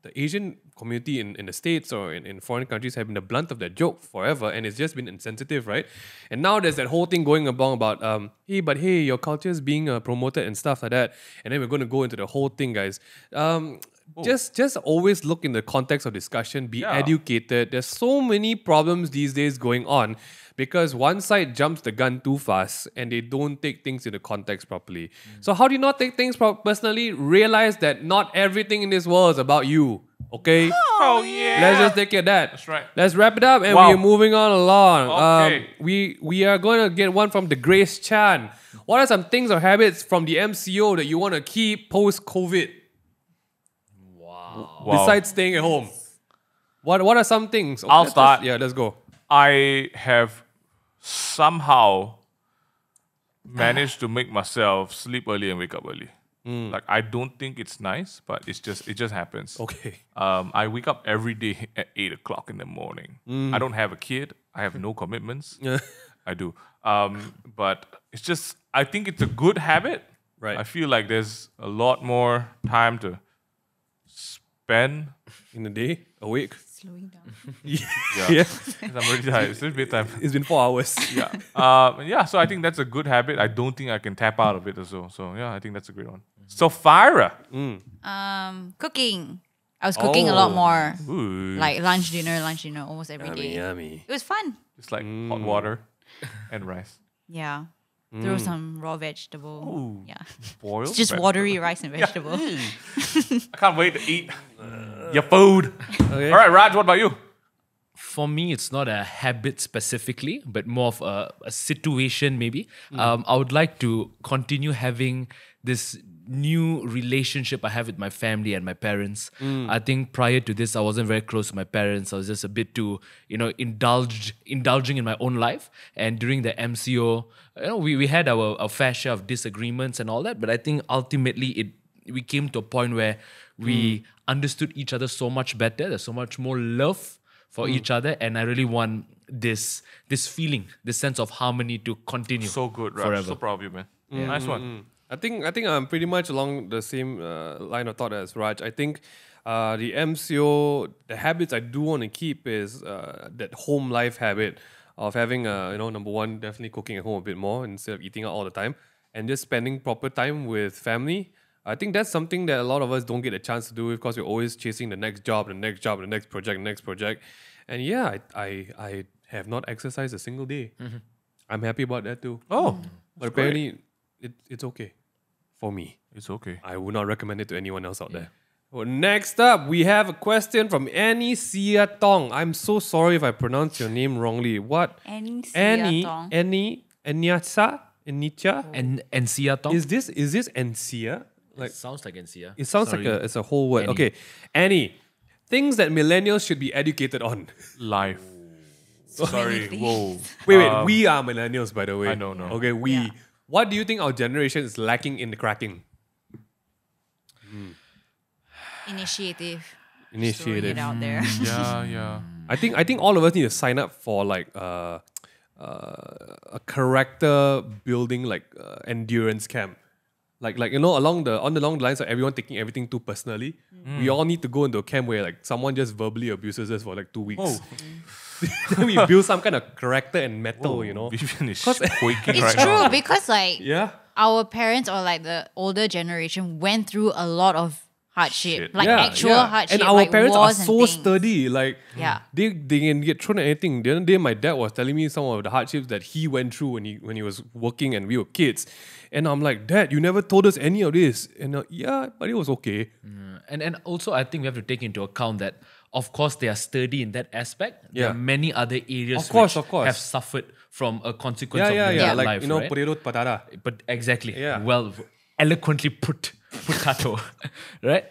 Speaker 2: the Asian community in the States or in foreign countries have been the blunt of that joke forever, and it's just been insensitive, right? And now there's that whole thing going along about, hey, your culture is being promoted and stuff like that. And then we're going to go into the whole thing, guys. Just always look in the context of discussion, be educated. There's so many problems these days going on because one side jumps the gun too fast and they don't take things into context properly. So how do you not take things personally? Realize that not everything in this world is about you, okay?
Speaker 1: Oh, yeah.
Speaker 2: Let's just take care of that.
Speaker 1: That's right.
Speaker 2: Let's wrap it up and
Speaker 1: Wow.
Speaker 2: we're moving on along.
Speaker 1: Okay.
Speaker 2: We are going to get one from the Grace Chan. What are some things or habits from the MCO that you want to keep post-COVID?
Speaker 1: Wow.
Speaker 2: Besides staying at home. What are some things? Okay,
Speaker 1: I'll start.
Speaker 2: Let's go.
Speaker 1: I have somehow managed to make myself sleep early and wake up early. Like, I don't think it's nice, but it just happens.
Speaker 2: Okay.
Speaker 1: I wake up every day at 8 o'clock in the morning. I don't have a kid. I have no commitments. I do. But it's just, I think it's a good habit.
Speaker 2: Right.
Speaker 1: I feel like there's a lot more time to spend.
Speaker 2: In a day, awake.
Speaker 4: Slowing down.
Speaker 2: Yeah.
Speaker 1: I'm already tired. It's bedtime.
Speaker 2: It's been 4 hours.
Speaker 1: Yeah. So I think that's a good habit. I don't think I can tap out of it as well. So yeah, I think that's a great one. Sophira.
Speaker 4: Cooking. I was cooking a lot more.
Speaker 1: Ooh.
Speaker 4: Like lunch, dinner, almost every day.
Speaker 2: Yummy.
Speaker 4: It was fun.
Speaker 1: It's like hot water and rice.
Speaker 4: Yeah. Throw some raw vegetable.
Speaker 1: Ooh.
Speaker 4: Yeah.
Speaker 1: Boiled.
Speaker 4: It's just
Speaker 1: veg-
Speaker 4: watery rice and vegetable.
Speaker 1: I can't wait to eat your food.
Speaker 2: Okay.
Speaker 1: All right, Raj, what about you?
Speaker 3: For me, it's not a habit specifically, but more of a situation maybe. I would like to continue having this new relationship I have with my family and my parents. I think prior to this, I wasn't very close to my parents. I was just a bit too, indulging in my own life. And during the MCO, we had our fair share of disagreements and all that. But I think ultimately we came to a point where we understood each other so much better. There's so much more love for each other, and I really want this feeling, this sense of harmony to continue.
Speaker 1: So good, Raj.
Speaker 3: forever.
Speaker 1: So proud of you, man. Nice one.
Speaker 2: I think I'm pretty much along the same line of thought as Raj. I think the MCO, the habits I do want to keep is that home life habit of having, number one, definitely cooking at home a bit more instead of eating out all the time, and just spending proper time with family. I think that's something that a lot of us don't get a chance to do because we're always chasing the next job, the next job, the next project. And yeah, I have not exercised a single day. I'm happy about that too.
Speaker 1: Oh,
Speaker 2: But apparently, it's okay for me.
Speaker 1: it's okay.
Speaker 2: I would not recommend it to anyone else out there. Well, next up, we have a question from Annie Siatong. I'm so sorry if I pronounce your name wrongly. What?
Speaker 4: Annie
Speaker 2: Enyatsa?
Speaker 3: And Siatong?
Speaker 2: Is this Encia?
Speaker 3: Like, sounds like NCR.
Speaker 2: It sounds
Speaker 3: Sorry.
Speaker 2: like it's a whole word.
Speaker 3: Annie.
Speaker 2: Okay, Annie, things that millennials should be educated on.
Speaker 1: Life. Sorry. Whoa.
Speaker 2: Wait, we are millennials, by the way.
Speaker 1: I know.
Speaker 2: Okay, we.
Speaker 4: Yeah.
Speaker 2: What do you think our generation is lacking in the cracking?
Speaker 4: Initiative.
Speaker 2: Initiative.
Speaker 4: Throwing it out there.
Speaker 1: Yeah.
Speaker 2: I think all of us need to sign up for like a character building endurance camp. Along the lines of everyone taking everything too personally. We all need to go into a camp where like someone just verbally abuses us for like 2 weeks.
Speaker 1: Oh.
Speaker 2: Then we build some kind of character and metal,
Speaker 1: Vivian is quaking
Speaker 4: It's
Speaker 1: right
Speaker 4: true
Speaker 1: now.
Speaker 4: because like
Speaker 2: Yeah.
Speaker 4: our parents or like the older generation went through a lot of hardship,
Speaker 1: Shit.
Speaker 4: like actual hardship.
Speaker 2: And our
Speaker 4: like
Speaker 2: parents are
Speaker 4: wars and
Speaker 2: so
Speaker 4: things.
Speaker 2: sturdy. Like
Speaker 4: Yeah.
Speaker 2: they can get thrown at anything. The other day my dad was telling me some of the hardships that he went through when he was working and we were kids. And I'm like, Dad, you never told us any of this. And yeah, but it was okay.
Speaker 3: And also, I think we have to take into account that, of course, they are sturdy in that aspect. There
Speaker 2: Yeah.
Speaker 3: are many other areas
Speaker 2: Of course.
Speaker 3: have suffered from a consequence
Speaker 2: Yeah.
Speaker 3: of their
Speaker 2: Like,
Speaker 3: life, right?
Speaker 2: Pererot Patara.
Speaker 3: But exactly,
Speaker 2: Yeah.
Speaker 3: well, eloquently putato, right?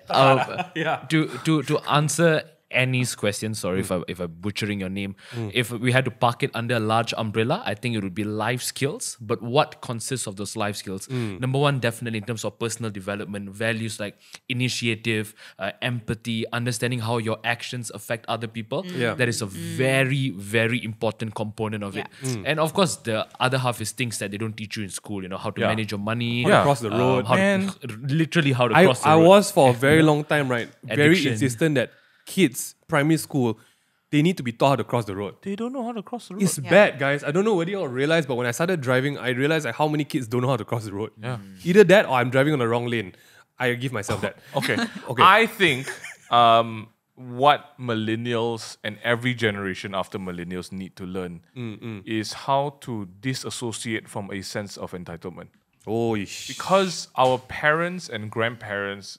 Speaker 2: Yeah.
Speaker 3: To answer Annie's question, sorry if I'm butchering your name. If we had to park it under a large umbrella, I think it would be life skills. But what consists of those life skills? Number one, definitely in terms of personal development, values like initiative, empathy, understanding how your actions affect other people.
Speaker 2: Yeah.
Speaker 3: That is a very, very important component of it. And of course, the other half is things that they don't teach you in school. How to
Speaker 1: Yeah.
Speaker 3: manage your money,
Speaker 1: How to
Speaker 2: cross the road.
Speaker 3: literally how to cross the
Speaker 2: I
Speaker 3: road.
Speaker 2: was for a very long time, right? Very
Speaker 3: Addiction.
Speaker 2: insistent that kids, primary school, they need to be taught how to cross the road.
Speaker 1: They don't know how to cross the road.
Speaker 2: It's bad, guys. I don't know whether you all realize, but when I started driving, I realized like how many kids don't know how to cross the road.
Speaker 1: Yeah.
Speaker 2: Either that or I'm driving on the wrong lane. I give myself that.
Speaker 1: Okay.
Speaker 2: Okay.
Speaker 1: I think what millennials and every generation after millennials need to learn is how to disassociate from a sense of entitlement.
Speaker 2: Oh,
Speaker 1: Because our parents and grandparents,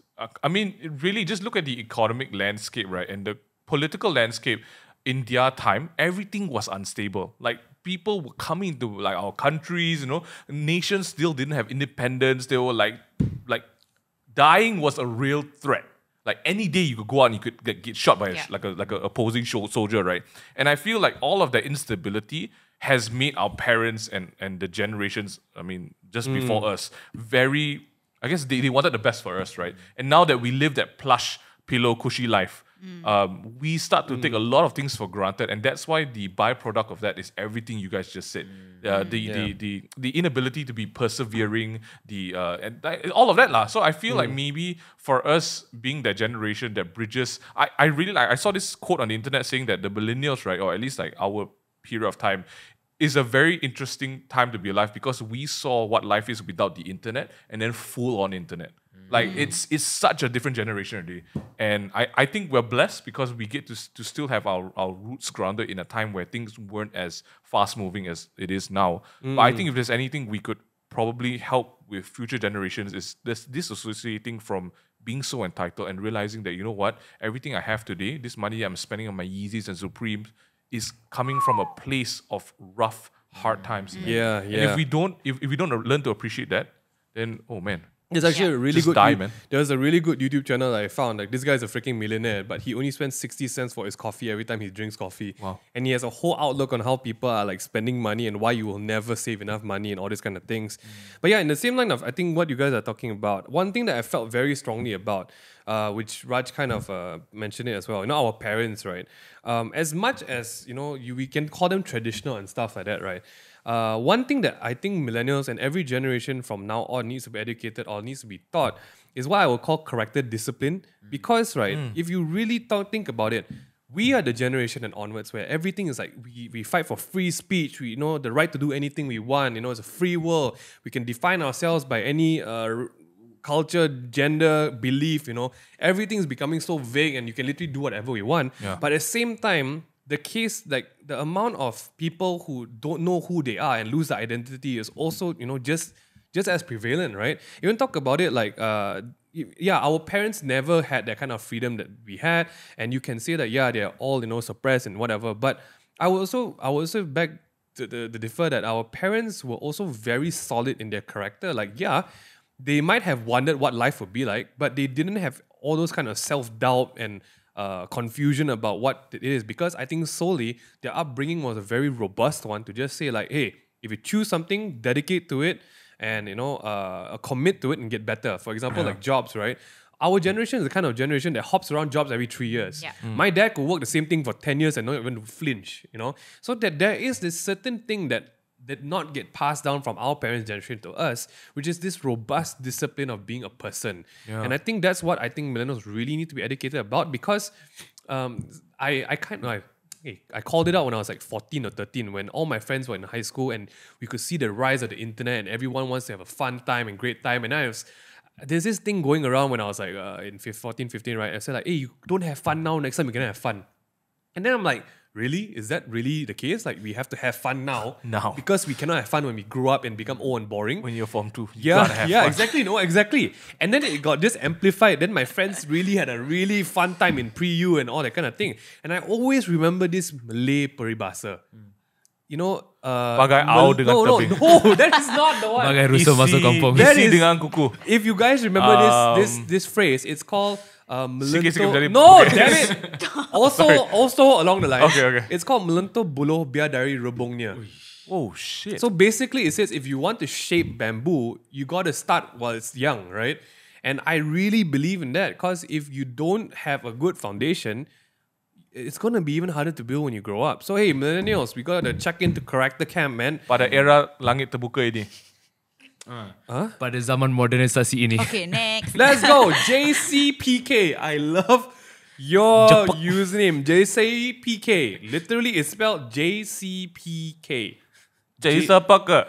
Speaker 1: really just look at the economic landscape, right? And the political landscape in their time, everything was unstable. Like people were coming into like our countries, nations still didn't have independence. They were like dying was a real threat. Like any day you could go out and you could get shot by a opposing soldier, right? And I feel like all of that instability has made our parents and the generations, just before us, very, I guess they wanted the best for us, right? And now that we live that plush, pillow, cushy life, we start to take a lot of things for granted, and that's why the byproduct of that is everything you guys just said. The inability to be persevering, all of that lah. So I feel like maybe for us being that generation that bridges, I really like. I saw this quote on the internet saying that the millennials, right, or at least like our period of time, is a very interesting time to be alive because we saw what life is without the internet and then full on internet. Like it's such a different generation already. And I think we're blessed because we get to still have our roots grounded in a time where things weren't as fast moving as it is now. But I think if there's anything we could probably help with future generations is this disassociating from being so entitled and realizing that, you know what, everything I have today, this money I'm spending on my Yeezys and Supremes, is coming from a place of rough, hard times.
Speaker 2: Yeah.
Speaker 1: And if we don't learn to appreciate that, then oh man.
Speaker 2: It's actually a really
Speaker 1: Just
Speaker 2: good.
Speaker 1: die, man.
Speaker 2: There was a really good YouTube channel that I found. Like, this guy's a freaking millionaire, but he only spends 60 cents for his coffee every time he drinks coffee.
Speaker 1: Wow.
Speaker 2: And he has a whole outlook on how people are like spending money and why you will never save enough money and all these kind of things. But yeah, in the same line of I think what you guys are talking about, one thing that I felt very strongly about, which Raj kind of mentioned it as well. You know, our parents, right? As much as we can call them traditional and stuff like that, right? One thing that I think millennials and every generation from now on needs to be educated or needs to be taught is what I would call character discipline. Because, right, if you really think about it, we are the generation and onwards where everything is like we fight for free speech, we the right to do anything we want, it's a free world. We can define ourselves by any culture, gender, belief, everything is becoming so vague and you can literally do whatever we want.
Speaker 1: Yeah.
Speaker 2: But at the same time, the amount of people who don't know who they are and lose their identity is also, just as prevalent, right? Even talk about it like, our parents never had that kind of freedom that we had, and you can say that, they're all, suppressed and whatever. But I will also beg to differ that our parents were also very solid in their character. Like, they might have wondered what life would be like, but they didn't have all those kind of self-doubt and confusion about what it is, because I think solely their upbringing was a very robust one to just say like, hey, if you choose something, dedicate to it and commit to it and get better. For example, like jobs, right? Our generation is the kind of generation that hops around jobs every 3 years.
Speaker 4: Yeah.
Speaker 2: My dad could work the same thing for 10 years and not even flinch, So that there is this certain thing that did not get passed down from our parents' generation to us, which is this robust discipline of being a person.
Speaker 1: Yeah.
Speaker 2: And I think that's what I think millennials really need to be educated about, because I called it out when I was like 14 or 13, when all my friends were in high school and we could see the rise of the internet and everyone wants to have a fun time and great time. And there's this thing going around when I was like in 14, 15, right? I said like, hey, you don't have fun now, next time you're gonna have fun. And then I'm like, really? Is that really the case? Like, we have to have fun now?
Speaker 1: Now.
Speaker 2: Because we cannot have fun when we grow up and become old and boring?
Speaker 1: When you're Form 2, you gotta have fun.
Speaker 2: Exactly. No, exactly. And then it got just amplified. Then my friends really had a really fun time in pre-U and all that kind of thing. And I always remember this Malay peribahasa.
Speaker 1: Bagai au dengan tebing.
Speaker 2: No, that is not the one.
Speaker 3: Bagai rusa masuk kampung.
Speaker 2: That
Speaker 1: Isi
Speaker 2: is-
Speaker 1: dengan kuku.
Speaker 2: If you guys remember this phrase, it's called
Speaker 1: Sikit-sikit dari-
Speaker 2: No,
Speaker 1: okay.
Speaker 2: damn it. Also along the line.
Speaker 1: Okay.
Speaker 2: It's called melento buluh biar dari rebungnya.
Speaker 1: Oh shit.
Speaker 2: So basically, it says if you want to shape bamboo, you got to start while it's young, right? And I really believe in that, because if you don't have a good foundation, it's going to be even harder to build when you grow up. So hey, millennials, we got to check into character camp, man.
Speaker 1: pada era langit terbuka ini.
Speaker 3: Pada zaman modernisasi ini.
Speaker 4: Okay, next.
Speaker 2: Let's go. JCPK. I love your username. JCPK. Literally, it's spelled JCPK.
Speaker 1: Jadi siapa ke?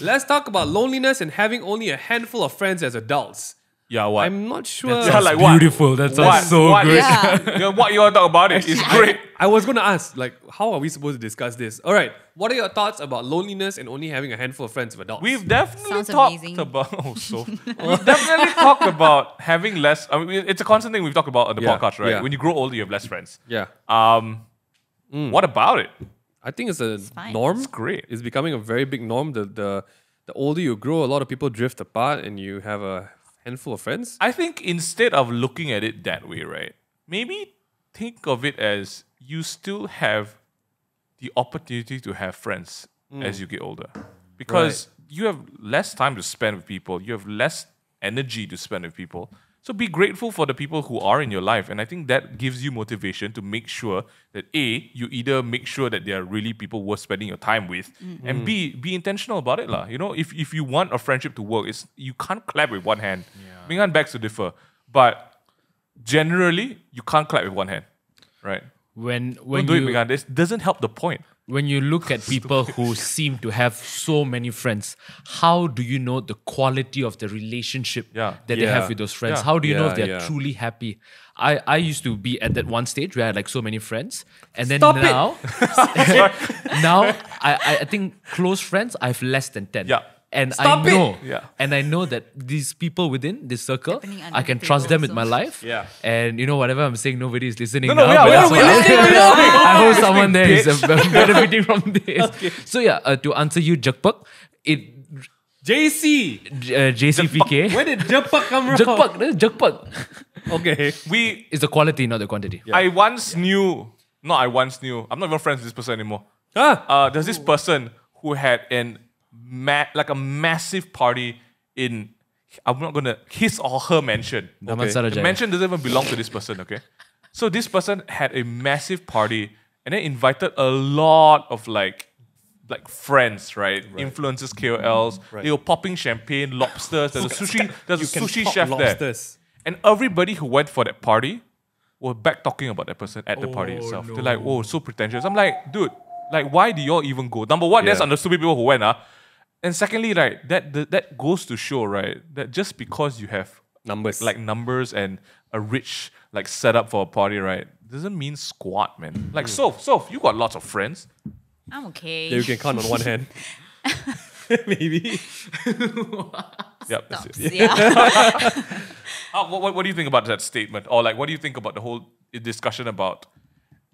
Speaker 2: Let's talk about loneliness and having only a handful of friends as adults.
Speaker 1: Yeah, what?
Speaker 2: I'm not sure.
Speaker 1: Yeah, like what?
Speaker 3: Beautiful. That
Speaker 1: What?
Speaker 3: sounds so
Speaker 1: What?
Speaker 3: good.
Speaker 4: Yeah.
Speaker 1: What you want to talk about it is great.
Speaker 2: I was going to ask, like, how are we supposed to discuss this? All right. What are your thoughts about loneliness and only having a handful of friends of adults?
Speaker 1: We've definitely
Speaker 4: Sounds
Speaker 1: talked
Speaker 4: amazing.
Speaker 1: about. We've definitely talked about having less. I mean, it's a constant thing we've talked about on the
Speaker 2: Yeah,
Speaker 1: podcast, right?
Speaker 2: yeah.
Speaker 1: When you grow older, you have less friends.
Speaker 2: yeah.
Speaker 1: What about it?
Speaker 2: I think it's a
Speaker 4: fine.
Speaker 2: norm.
Speaker 1: It's great.
Speaker 2: It's becoming a very big norm. The older you grow, a lot of people drift apart and you have a handful of friends.
Speaker 1: I think instead of looking at it that way, right? Maybe think of it as you still have the opportunity to have friends as you get older, because you have less time to spend with people. You have less energy to spend with people. So be grateful for the people who are in your life. And I think that gives you motivation to make sure that A, you either make sure that they are really people worth spending your time with, and B, be intentional about it. You know, if you want a friendship to work, you can't clap with one hand. Mingan begs to differ. But generally, you can't clap with one hand. Right?
Speaker 3: When
Speaker 1: Don't do it, Mingan. This doesn't help the point.
Speaker 3: when you look at people who seem to have so many friends, how do you know the quality of the relationship that they have with those friends?
Speaker 1: Yeah.
Speaker 3: How do you know if they're truly happy? I used to be at that one stage where I had like so many friends, and then now I think close friends I have less than 10.
Speaker 1: Yeah.
Speaker 3: And
Speaker 2: Stop
Speaker 3: I know,
Speaker 1: it! Yeah.
Speaker 3: and I know that these people within this circle,
Speaker 4: Happening under
Speaker 3: I can
Speaker 4: the
Speaker 3: trust
Speaker 4: table
Speaker 3: them with
Speaker 4: also.
Speaker 3: my life.
Speaker 2: Yeah.
Speaker 3: And you know, whatever I'm saying, nobody is listening
Speaker 1: No,
Speaker 3: now.
Speaker 1: we are,
Speaker 3: but
Speaker 1: we are,
Speaker 3: that's
Speaker 1: we are
Speaker 3: why-
Speaker 1: listening,
Speaker 3: I hope someone there is benefiting from this. So yeah, to answer you, Jakpak,
Speaker 2: JC.
Speaker 3: JCPK.
Speaker 2: Where did Japak come from?
Speaker 3: Jakpak.
Speaker 2: Okay.
Speaker 3: It's the quality, not the quantity.
Speaker 1: I'm not even friends with this person anymore.
Speaker 2: Huh?
Speaker 1: There's this person who had a massive party in, his or her mansion.
Speaker 3: Daman
Speaker 1: The
Speaker 3: Sarajaya.
Speaker 1: mansion doesn't even belong to this person, okay? So this person had a massive party and then invited a lot of like friends, right? Influencers, KOLs. They were popping champagne, lobsters. There's a sushi chef there. And everybody who went for that party were back talking about that person at the party itself. They're like, "Oh, so pretentious." I'm like, dude, like, why do y'all even go? Number one, there's understood people who went, and secondly, like that goes to show, right, that just because you have numbers and a rich setup for a party, right, doesn't mean squat, man. Like, Soph, you got lots of friends.
Speaker 4: I'm okay.
Speaker 2: Yeah, you can count on one hand. Maybe.
Speaker 1: Yep, that's it.
Speaker 4: Yeah.
Speaker 1: What do you think about that statement? Or like, what do you think about the whole discussion about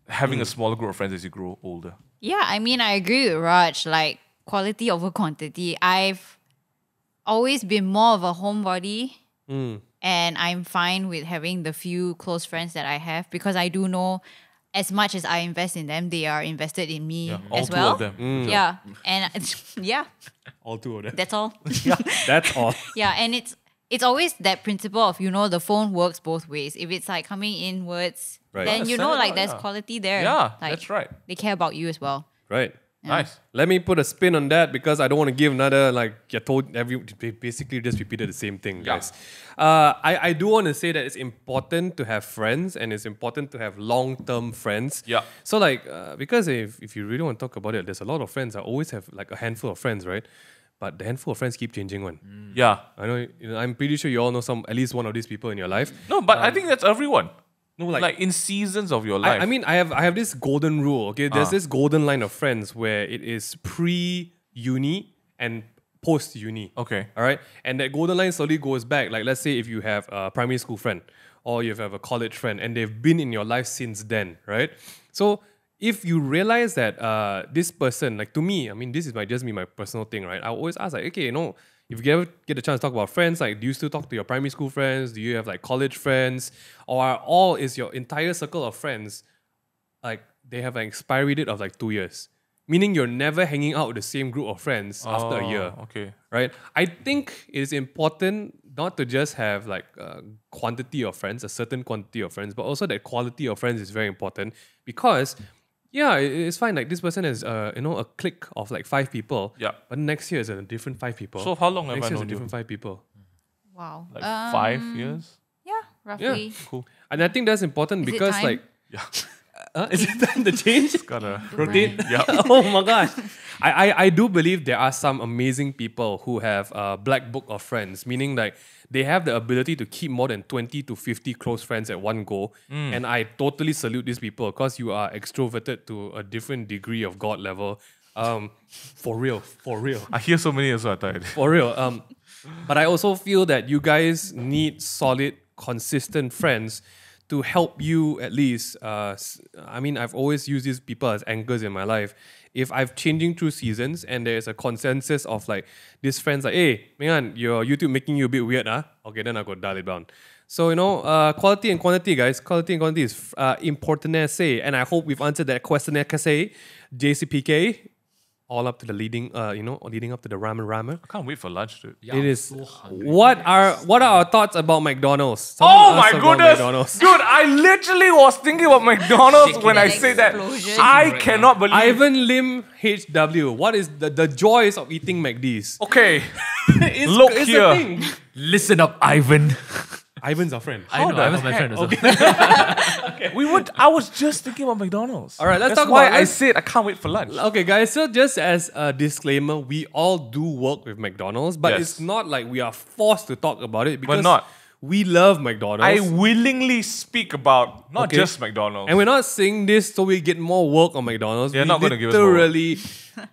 Speaker 1: having a smaller group of friends as you grow older?
Speaker 4: Yeah, I mean, I agree with Raj. Like, quality over quantity. I've always been more of a homebody, and I'm fine with having the few close friends that I have because I do know as much as I invest in them, they are invested in me
Speaker 1: all
Speaker 4: as
Speaker 1: two
Speaker 4: well.
Speaker 1: of them.
Speaker 4: Yeah, and yeah,
Speaker 2: All two of them.
Speaker 4: that's all.
Speaker 2: That's all.
Speaker 4: Yeah, and it's always that principle of, the phone works both ways. If it's like coming inwards,
Speaker 2: Right.
Speaker 4: then
Speaker 1: Yeah, send it out,
Speaker 4: there's
Speaker 1: yeah.
Speaker 4: quality there.
Speaker 1: Yeah,
Speaker 4: Like,
Speaker 1: that's right.
Speaker 4: They care about you as well.
Speaker 2: Right.
Speaker 1: Nice.
Speaker 2: Let me put a spin on that because I don't want to give another basically just repeated the same thing, guys. I do want to say that it's important to have friends and it's important to have long-term friends.
Speaker 1: Yeah.
Speaker 2: So because if you really want to talk about it, there's a lot of friends. I always have like a handful of friends, right? But the handful of friends keep changing one.
Speaker 1: Yeah.
Speaker 2: I know, I'm pretty sure you all know at least one of these people in your life.
Speaker 1: No, but I think that's everyone.
Speaker 2: No,
Speaker 1: Like in seasons of your life.
Speaker 2: I mean, I have this golden rule. Okay, there's this golden line of friends where it is pre-uni and post-uni.
Speaker 1: Okay.
Speaker 2: All right, and that golden line slowly goes back. Like, let's say if you have a primary school friend or you have a college friend, and they've been in your life since then, right? So if you realize that this person, like to me, I mean, this might just be my personal thing, right? I always ask, like, okay, if you ever get the chance to talk about friends, like, do you still talk to your primary school friends? Do you have like college friends? Or is your entire circle of friends, like, they have an expiry date of like 2 years? Meaning you're never hanging out with the same group of friends after a year.
Speaker 1: Okay.
Speaker 2: Right? I think it is important not to just have like a quantity of friends, a certain quantity of friends, but also that quality of friends is very important because it's fine. Like this person has a clique of like 5 people.
Speaker 1: Yeah.
Speaker 2: But next year is a different 5 people.
Speaker 1: So how long have
Speaker 2: next
Speaker 1: I
Speaker 2: year is a
Speaker 1: known you?
Speaker 2: different 5 people.
Speaker 4: Wow.
Speaker 1: Like 5 years?
Speaker 4: Yeah, roughly.
Speaker 1: Cool.
Speaker 2: And I think that's important
Speaker 4: Is it
Speaker 2: because
Speaker 4: time?
Speaker 2: like
Speaker 1: Yeah.
Speaker 2: is it time to change?
Speaker 1: Gotta
Speaker 2: Rotate.
Speaker 1: Yeah.
Speaker 2: Oh my gosh. I do believe there are some amazing people who have a black book of friends, meaning like they have the ability to keep more than 20 to 50 close friends at one go. And I totally salute these people because you are extroverted to a different degree of God level. For real.
Speaker 1: I hear so many also I thought.
Speaker 2: For real. But I also feel that you guys need solid, consistent friends to help you at least. I mean, I've always used these people as anchors in my life. If I'm changing through seasons and there's a consensus of like these friends like, hey, man, your YouTube making you a bit weird, okay, then I go dial it down. So, quality and quantity, guys. Quality and quantity is important as say. And I hope we've answered that question, say, JCPK. all up to the leading up to the ramen.
Speaker 1: I can't wait for lunch, dude.
Speaker 3: Yeah,
Speaker 2: It
Speaker 3: I'm
Speaker 2: is.
Speaker 3: so hungry.
Speaker 2: What are our thoughts about McDonald's? Someone
Speaker 1: Oh
Speaker 2: asked
Speaker 1: my
Speaker 2: about
Speaker 1: goodness,
Speaker 2: McDonald's.
Speaker 1: dude! I literally was thinking about McDonald's
Speaker 3: Shaking
Speaker 1: when I
Speaker 4: that
Speaker 1: say that.
Speaker 4: explosion.
Speaker 1: I
Speaker 3: Right
Speaker 1: cannot believe.
Speaker 2: Ivan Lim HW. What is the joys of eating McD's?
Speaker 1: Okay,
Speaker 2: It's,
Speaker 1: Look
Speaker 2: it's
Speaker 1: here.
Speaker 2: A thing.
Speaker 3: Listen up, Ivan.
Speaker 2: Ivan's our friend.
Speaker 3: I know,
Speaker 1: the
Speaker 3: Ivan's my
Speaker 1: heck?
Speaker 3: friend as well.
Speaker 1: I was just thinking about McDonald's.
Speaker 2: All right, let's
Speaker 1: That's
Speaker 2: talk
Speaker 1: why
Speaker 2: about-
Speaker 1: I
Speaker 2: let's-
Speaker 1: said I can't wait for lunch.
Speaker 2: Okay, guys, so just as a disclaimer, we all do work with McDonald's, but
Speaker 1: Yes.
Speaker 2: it's not like we are forced to talk about it because
Speaker 1: not.
Speaker 2: we love McDonald's.
Speaker 1: I willingly speak about not
Speaker 2: Okay.
Speaker 1: just McDonald's.
Speaker 2: and we're not saying this so we get more work on McDonald's.
Speaker 1: They're
Speaker 2: We
Speaker 1: not gonna give us more work.
Speaker 2: literally,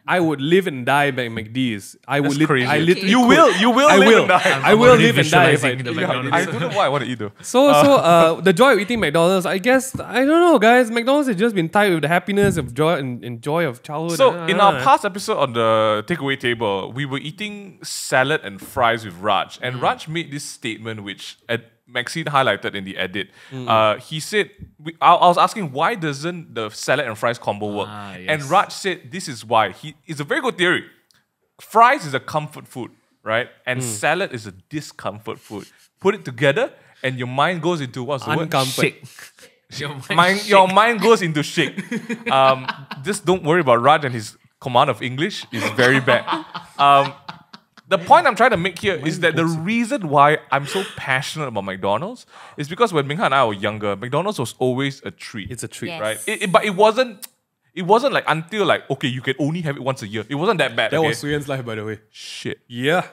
Speaker 2: I would live and die by McD's. I would
Speaker 1: That's crazy.
Speaker 2: I literally
Speaker 1: You
Speaker 2: could.
Speaker 1: will. You will
Speaker 2: I
Speaker 1: live
Speaker 2: will.
Speaker 1: and die.
Speaker 2: I will
Speaker 3: already
Speaker 2: live and die if I
Speaker 3: visualizing the
Speaker 2: do.
Speaker 3: McDonald's.
Speaker 1: I don't know what I want to eat though.
Speaker 2: So, the joy of eating McDonald's, I guess, I don't know, guys. McDonald's has just been tied with the happiness of joy and joy of childhood.
Speaker 1: So in our past episode on the takeaway table, we were eating salad and fries with Raj, and Raj made this statement which Maxine highlighted in the edit. He said, I was asking why doesn't the salad and fries combo work,
Speaker 3: Yes.
Speaker 1: and Raj said this is why. It's a very good theory. Fries is a comfort food, right, and salad is a discomfort food. Put it together, and your mind goes into what's the word?
Speaker 2: Uncomfort.
Speaker 1: Shake. Your mind goes into shake. Just don't worry about Raj and his command of English is very bad. The point I'm trying to make here is that the reason why I'm so passionate about McDonald's is because when Mingha and I were younger, McDonald's was always a treat.
Speaker 2: It's a treat.
Speaker 4: Yes.
Speaker 1: Right? But it wasn't like until like, okay, you can only have it once a year. It wasn't that bad.
Speaker 2: That
Speaker 1: okay?
Speaker 2: was Suyen's life, by the way.
Speaker 1: Shit.
Speaker 2: Yeah,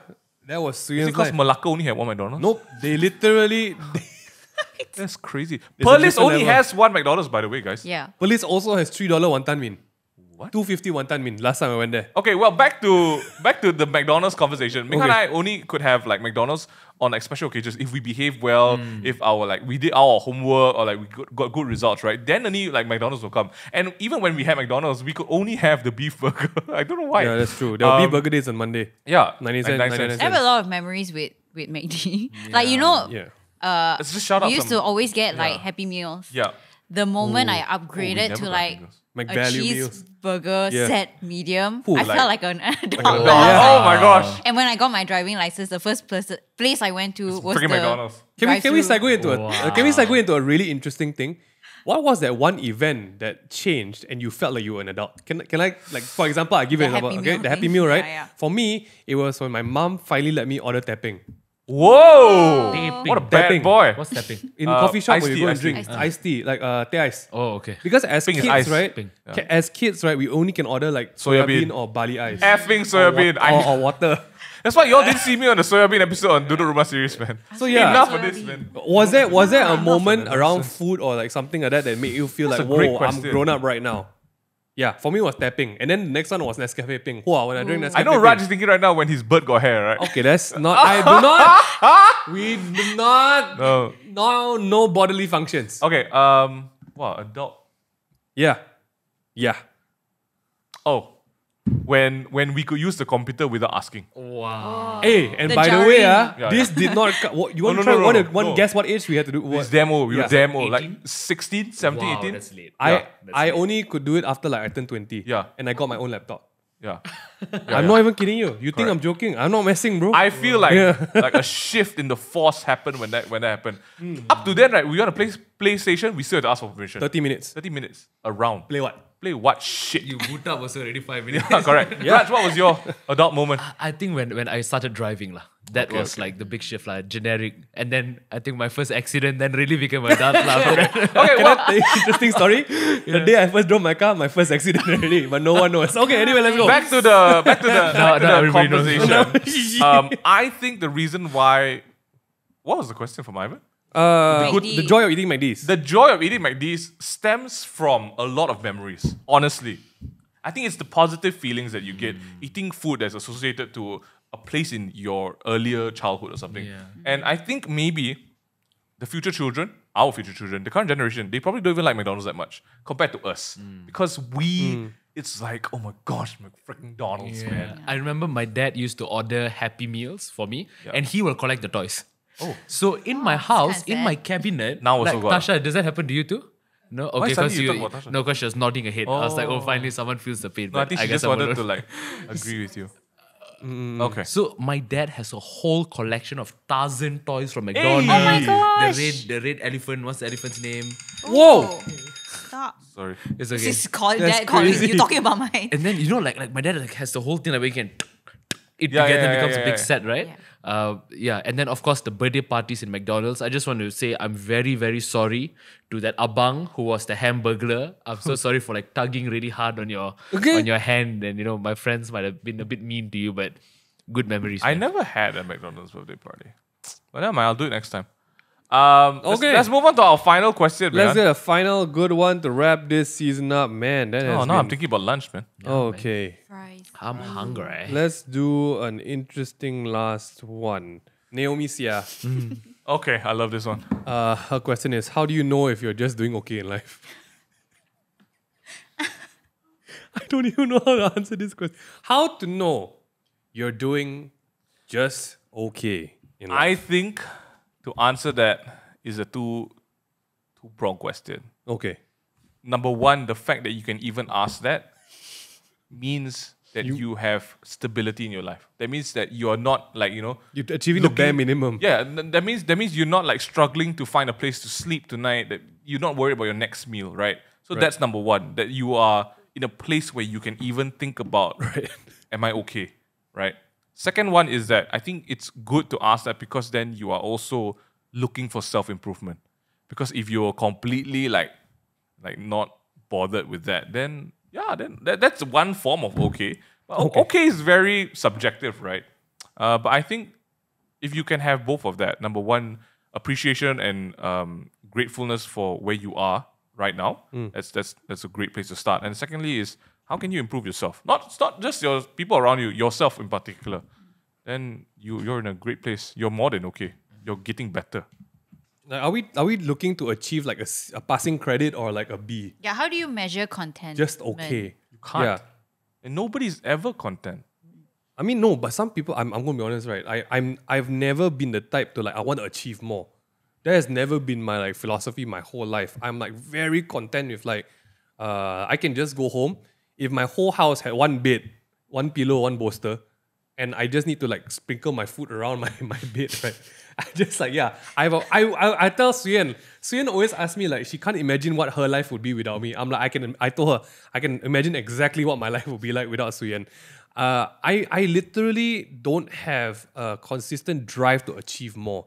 Speaker 2: that was
Speaker 1: Is it
Speaker 2: Suyen's
Speaker 1: because
Speaker 2: life.
Speaker 1: Malacca only had one McDonald's?
Speaker 2: Nope, they literally.
Speaker 1: That's crazy.
Speaker 2: a
Speaker 1: Perlis
Speaker 2: different
Speaker 1: only
Speaker 2: level.
Speaker 1: has one McDonald's, by the way, guys.
Speaker 4: Yeah.
Speaker 2: Police also has $3 wonton min.
Speaker 1: What?
Speaker 2: 250 wonton min. Last time I went there.
Speaker 1: Okay, well, back to the McDonald's conversation. Ming and
Speaker 2: Okay.
Speaker 1: I only could have like McDonald's on like special occasions if we behave well, if we did our homework or like we got good results, right? Then only like McDonald's will come. And even when we had McDonald's, we could only have the beef burger. I don't know why.
Speaker 2: Yeah, that's true. There will be burger days on Monday.
Speaker 1: Yeah,
Speaker 2: 90
Speaker 1: like
Speaker 2: cents,
Speaker 1: 9
Speaker 2: 99
Speaker 1: cents.
Speaker 4: I have a lot of memories with McD. Like, you know,
Speaker 2: Yeah.
Speaker 1: Let's just shout out
Speaker 4: we used
Speaker 1: some.
Speaker 4: to always get like
Speaker 1: Yeah.
Speaker 4: Happy Meals.
Speaker 1: Yeah.
Speaker 4: The moment I
Speaker 1: we
Speaker 4: upgraded
Speaker 1: never
Speaker 4: to
Speaker 1: got
Speaker 4: like
Speaker 1: Happy Meals.
Speaker 4: a
Speaker 2: McValue meals.
Speaker 4: cheeseburger
Speaker 2: Yeah.
Speaker 4: set medium,
Speaker 2: Ooh,
Speaker 4: I
Speaker 1: like-
Speaker 4: felt like an adult.
Speaker 1: Oh my gosh.
Speaker 4: And when I got my driving license, the first place I went to was
Speaker 1: Freaking
Speaker 4: the
Speaker 1: McDonald's.
Speaker 2: Can we
Speaker 4: drive-thru.
Speaker 2: segue into
Speaker 3: Wow.
Speaker 2: can we segue into a really interesting thing? What was that one event that changed and you felt like you were an adult? Can I like for example I give you
Speaker 4: The
Speaker 2: an example,
Speaker 4: Happy
Speaker 2: okay?
Speaker 4: Meal
Speaker 2: The Happy
Speaker 4: thing?
Speaker 2: Meal, right?
Speaker 4: Yeah, yeah.
Speaker 2: For me, it was when my mom finally let me order tapping.
Speaker 1: Whoa!
Speaker 3: Tapping.
Speaker 1: What a bad
Speaker 2: Tapping.
Speaker 1: boy.
Speaker 3: What's tapping?
Speaker 2: In coffee shop
Speaker 1: iced
Speaker 2: where you
Speaker 1: tea,
Speaker 2: go and
Speaker 1: iced tea.
Speaker 2: drink iced tea, like teh ice.
Speaker 3: Oh, okay.
Speaker 2: Because as
Speaker 1: Ping is
Speaker 2: kids,
Speaker 1: ice.
Speaker 2: right?
Speaker 3: Ping.
Speaker 1: Yeah.
Speaker 2: As kids, right, we only can order like
Speaker 1: Soya
Speaker 2: soya
Speaker 1: bean.
Speaker 2: bean or barley ice.
Speaker 1: Effing soybean.
Speaker 2: Or water.
Speaker 1: That's why y'all didn't see me on the soybean episode on Duduk Rumah series, man.
Speaker 2: So yeah.
Speaker 1: Enough of this, man.
Speaker 2: Was there a moment around food or like something like that made you feel
Speaker 1: That's
Speaker 2: like,
Speaker 1: a great
Speaker 2: whoa, I'm
Speaker 1: question.
Speaker 2: grown up right now? Yeah, for me it was tapping. And then the next one was Nescafe Ping. Wow, when I drink Nescafe
Speaker 1: I know
Speaker 2: Ping.
Speaker 1: Raj is thinking right now when his bird got hair, right?
Speaker 2: Okay, that's not. I do not. We do not.
Speaker 1: No.
Speaker 2: No bodily functions.
Speaker 1: Okay, what, adult?
Speaker 2: Yeah. Yeah.
Speaker 1: Oh, when we could use the computer without asking.
Speaker 3: Wow.
Speaker 2: Hey, and
Speaker 4: The
Speaker 2: by the way,
Speaker 4: jarring.
Speaker 1: Yeah,
Speaker 2: this did not. You want
Speaker 1: No,
Speaker 2: to try?
Speaker 1: no,
Speaker 2: Want
Speaker 1: no.
Speaker 2: to guess what age we had to do?
Speaker 1: It's demo. We were
Speaker 2: Yeah.
Speaker 1: demo. Like
Speaker 3: 18?
Speaker 1: 16, 17,
Speaker 3: Wow,
Speaker 1: 18.
Speaker 3: that's late.
Speaker 2: I
Speaker 1: Yeah,
Speaker 2: I only could do it after like I turned 20.
Speaker 1: Yeah.
Speaker 2: And I got my own laptop.
Speaker 1: Yeah.
Speaker 2: I'm not even kidding you. You think
Speaker 1: Correct.
Speaker 2: I'm joking? I'm not messing, bro.
Speaker 1: I feel like
Speaker 2: Yeah.
Speaker 1: like a shift in the force happened when that happened. Up to then, right, we want to play PlayStation, we still have to ask for permission.
Speaker 2: 30 minutes.
Speaker 1: 30 minutes around.
Speaker 2: Play what?
Speaker 1: Play what shit?
Speaker 3: You boot up also already 5 minutes.
Speaker 1: Correct. Raj, what was your adult moment?
Speaker 3: I think when I started driving, that was like the big shift, generic. And then I think my first accident then really became an adult.
Speaker 1: Okay,
Speaker 2: Can
Speaker 1: well,
Speaker 2: I tell you an interesting story? The day I first drove my car, my first accident already, but no one knows. Okay, anyway, let's go.
Speaker 1: back to the
Speaker 3: everybody knows.
Speaker 1: conversation. I think the reason why. What was the question from Ivan?
Speaker 4: McD.
Speaker 2: The joy of eating McD's.
Speaker 1: The joy of eating McD's stems from a lot of memories, honestly. I think it's the positive feelings that you get eating food that's associated to a place in your earlier childhood or something.
Speaker 3: Yeah.
Speaker 1: And I think maybe the future children, our future children, the current generation, they probably don't even like McDonald's that much compared to us. Because it's like, oh my gosh, McDonald's, man.
Speaker 3: I remember my dad used to order Happy Meals for me,
Speaker 1: Yeah.
Speaker 3: and he will collect the toys.
Speaker 1: Oh.
Speaker 3: So in my house,
Speaker 4: kinda
Speaker 3: in
Speaker 4: sad.
Speaker 3: my cabinet,
Speaker 1: Now also got.
Speaker 3: Tasha, does that happen to you too? No,
Speaker 1: Why
Speaker 3: okay,
Speaker 1: suddenly
Speaker 3: because
Speaker 1: you talk about Tasha?
Speaker 3: no, because she was nodding her head. I was like, oh, finally someone feels the pain.
Speaker 1: No, I
Speaker 3: but
Speaker 1: think she
Speaker 3: guess
Speaker 1: just
Speaker 3: I'm
Speaker 1: wanted
Speaker 3: alone.
Speaker 1: to like agree with you. Okay.
Speaker 3: So my dad has a whole collection of Tarzan toys from McDonald's.
Speaker 1: Oh my
Speaker 4: gosh.
Speaker 3: The red elephant. What's the elephant's name?
Speaker 2: Whoa!
Speaker 4: Stop.
Speaker 1: Sorry.
Speaker 3: It's okay.
Speaker 4: She's calling
Speaker 2: That's
Speaker 4: that. Calling
Speaker 2: crazy.
Speaker 4: you talking about mine.
Speaker 3: And then like my dad like has the whole thing like where you can it
Speaker 1: Yeah,
Speaker 3: together
Speaker 1: yeah,
Speaker 3: becomes
Speaker 1: yeah,
Speaker 3: a big
Speaker 1: yeah.
Speaker 3: set, right? Yeah. And then of course the birthday parties in McDonald's. I just want to say I'm very, very sorry to that abang who was the hamburglar. I'm so sorry for like tugging really hard on your hand, and my friends might have been a bit mean to you, but good memories.
Speaker 1: I
Speaker 3: man.
Speaker 1: never had a McDonald's birthday party. But never mind, I'll do it next time.
Speaker 2: Okay.
Speaker 1: Let's move on to our final question, man.
Speaker 2: Let's get a final good one to wrap this season up, man. That has
Speaker 1: Oh, no, I'm
Speaker 2: been-
Speaker 1: thinking about lunch, man.
Speaker 2: Okay.
Speaker 4: Fries.
Speaker 3: I'm hungry.
Speaker 2: Let's do an interesting last one. Naomi Sia.
Speaker 1: Okay, I love this one.
Speaker 2: Her question is, how do you know if you're just doing okay in life? I don't even know how to answer this question. How to know you're doing just okay in life?
Speaker 1: I think to answer that is a two-pronged question.
Speaker 2: Okay.
Speaker 1: Number one, the fact that you can even ask that means that you have stability in your life. That means that you are not like,
Speaker 2: You're achieving the bare minimum.
Speaker 1: Yeah, that means you're not like struggling to find a place to sleep tonight. That you're not worried about your next meal, right? So that's number one. That you are in a place where you can even think about, am I okay, right? Second one is that I think it's good to ask that because then you are also looking for self-improvement. Because if you're completely like not bothered with that, then that's one form of okay. But okay is very subjective, right? But I think if you can have both of that, number one, appreciation and gratefulness for where you are right now, that's a great place to start. And secondly is how can you improve yourself? It's not just your people around you, yourself in particular. Then you're in a great place. You're more than okay. You're getting better.
Speaker 2: Like, are we looking to achieve like a passing credit or like a B?
Speaker 4: Yeah, how do you measure content?
Speaker 2: Just okay.
Speaker 1: You can't.
Speaker 2: Yeah.
Speaker 1: And nobody's ever content.
Speaker 2: I mean, no, but some people, I'm gonna be honest, right? I've never been the type to like I want to achieve more. That has never been my like philosophy my whole life. I'm like very content with like I can just go home. If my whole house had one bed, one pillow, one bolster, and I just need to like sprinkle my food around my bed, right? I just like, yeah. I tell Suyen always asks me like she can't imagine what her life would be without me. I'm like, I told her I can imagine exactly what my life would be like without Suyen. I literally don't have a consistent drive to achieve more.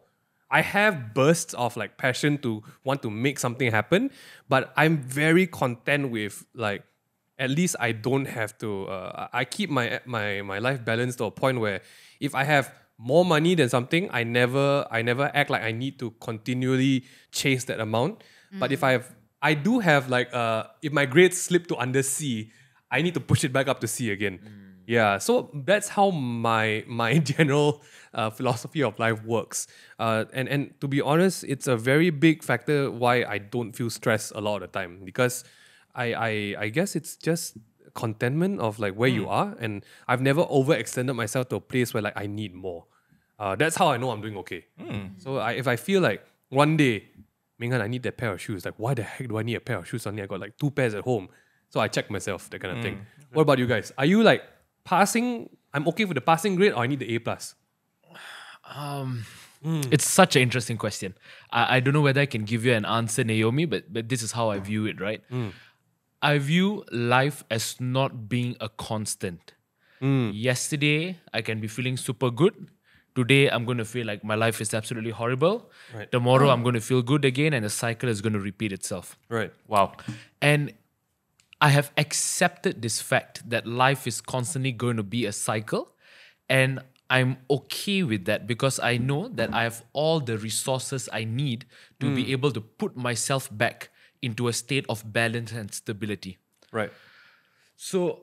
Speaker 2: I have bursts of like passion to want to make something happen, but I'm very content with like at least I don't have to. I keep my life balanced to a point where if I have more money than something, I never act like I need to continually chase that amount. But if I do have like if my grades slip to under C, I need to push it back up to C again. Yeah, so that's how my general philosophy of life works. And to be honest, it's a very big factor why I don't feel stressed a lot of the time because I guess it's just contentment of like where you are, and I've never overextended myself to a place where like I need more. That's how I know I'm doing okay. So if I feel like one day, Minghan, I need that pair of shoes. Like, why the heck do I need a pair of shoes? Suddenly I got like 2 pairs at home. So I check myself, that kind of thing. What about you guys? Are you like passing? I'm okay with the passing grade, or I need the A plus?
Speaker 3: It's such an interesting question. I don't know whether I can give you an answer, Naomi, but this is how I view it, right? I view life as not being a constant. Yesterday, I can be feeling super good. Today, I'm going to feel like my life is absolutely horrible.
Speaker 2: Right.
Speaker 3: Tomorrow, I'm going to feel good again, and the cycle is going to repeat itself.
Speaker 2: Right.
Speaker 1: Wow.
Speaker 3: And I have accepted this fact that life is constantly going to be a cycle. And I'm okay with that because I know that I have all the resources I need to be able to put myself back into a state of balance and stability.
Speaker 2: Right.
Speaker 3: So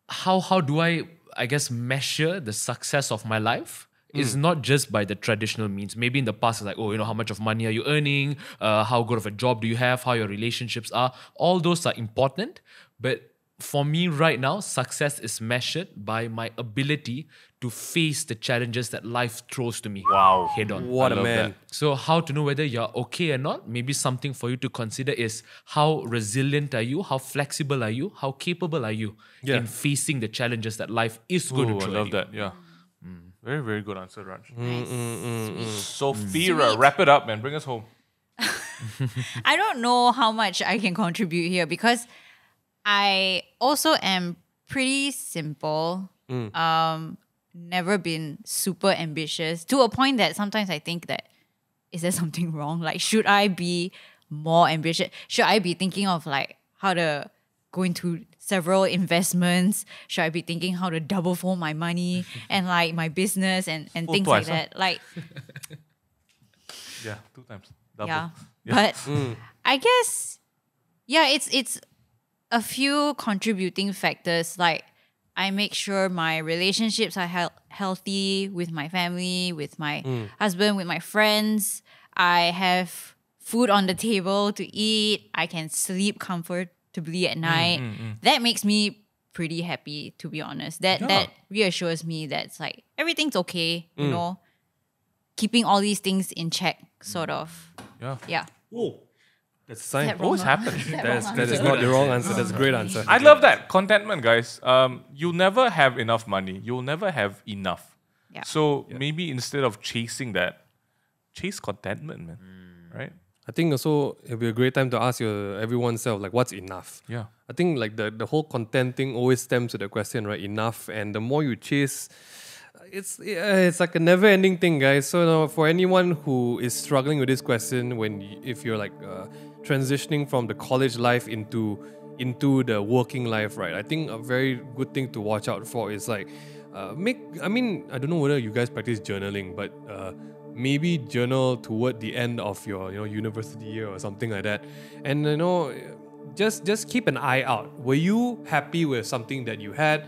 Speaker 3: how do I guess, measure the success of my life? Is not just by the traditional means. Maybe in the past, it's like, how much of money are you earning? How good of a job do you have? How your relationships are? All those are important. But for me right now, success is measured by my ability to face the challenges that life throws to me.
Speaker 1: Wow.
Speaker 3: Head on.
Speaker 2: What a
Speaker 1: love
Speaker 2: man.
Speaker 1: that.
Speaker 3: So how to know whether you're okay or not? Maybe something for you to consider is how resilient are you? How flexible are you? How capable are you
Speaker 2: Yeah.
Speaker 3: in facing the challenges that life is going
Speaker 1: Ooh,
Speaker 3: to
Speaker 1: I
Speaker 3: throw
Speaker 1: love
Speaker 3: at you?
Speaker 1: that. Yeah. Very, very good answer, Raj.
Speaker 4: Nice.
Speaker 1: Sophira,
Speaker 4: Sweet.
Speaker 1: wrap it up, man. Bring us home.
Speaker 4: I don't know how much I can contribute here because I also am pretty simple. Never been super ambitious to a point that sometimes I think that is there something wrong? Like, should I be more ambitious? Should I be thinking of like how to go into several investments? Should I be thinking how to double fold my money and like my business and things
Speaker 1: twice,
Speaker 4: like that? Like,
Speaker 1: Yeah, 2 times. Double.
Speaker 4: yeah. But I guess, yeah, it's a few contributing factors. Like, I make sure my relationships are healthy with my family, with my husband, with my friends. I have food on the table to eat. I can sleep comfortably at night. That makes me pretty happy, to be honest. That reassures me that it's like everything's okay, you know, keeping all these things in check, sort of.
Speaker 1: Yeah.
Speaker 4: Yeah.
Speaker 2: Oh, that's a sign.
Speaker 4: That
Speaker 1: Always
Speaker 4: wrong
Speaker 1: happens.
Speaker 2: That is not the wrong answer. That's a great answer.
Speaker 1: I love that. Contentment, guys. You'll never have enough money. You'll never have enough.
Speaker 4: Yeah.
Speaker 1: So maybe instead of chasing that, chase contentment, man. Right?
Speaker 2: I think also it'll be a great time to ask everyone's self, like, what's enough?
Speaker 1: Yeah.
Speaker 2: I think like the whole content thing always stems to the question, right? Enough, and the more you chase, it's like a never-ending thing, guys. So for anyone who is struggling with this question, if you're like transitioning from the college life into the working life, right? I think a very good thing to watch out for is like I don't know whether you guys practice journaling, but maybe journal toward the end of your university year or something like that, and just keep an eye out. Were you happy with something that you had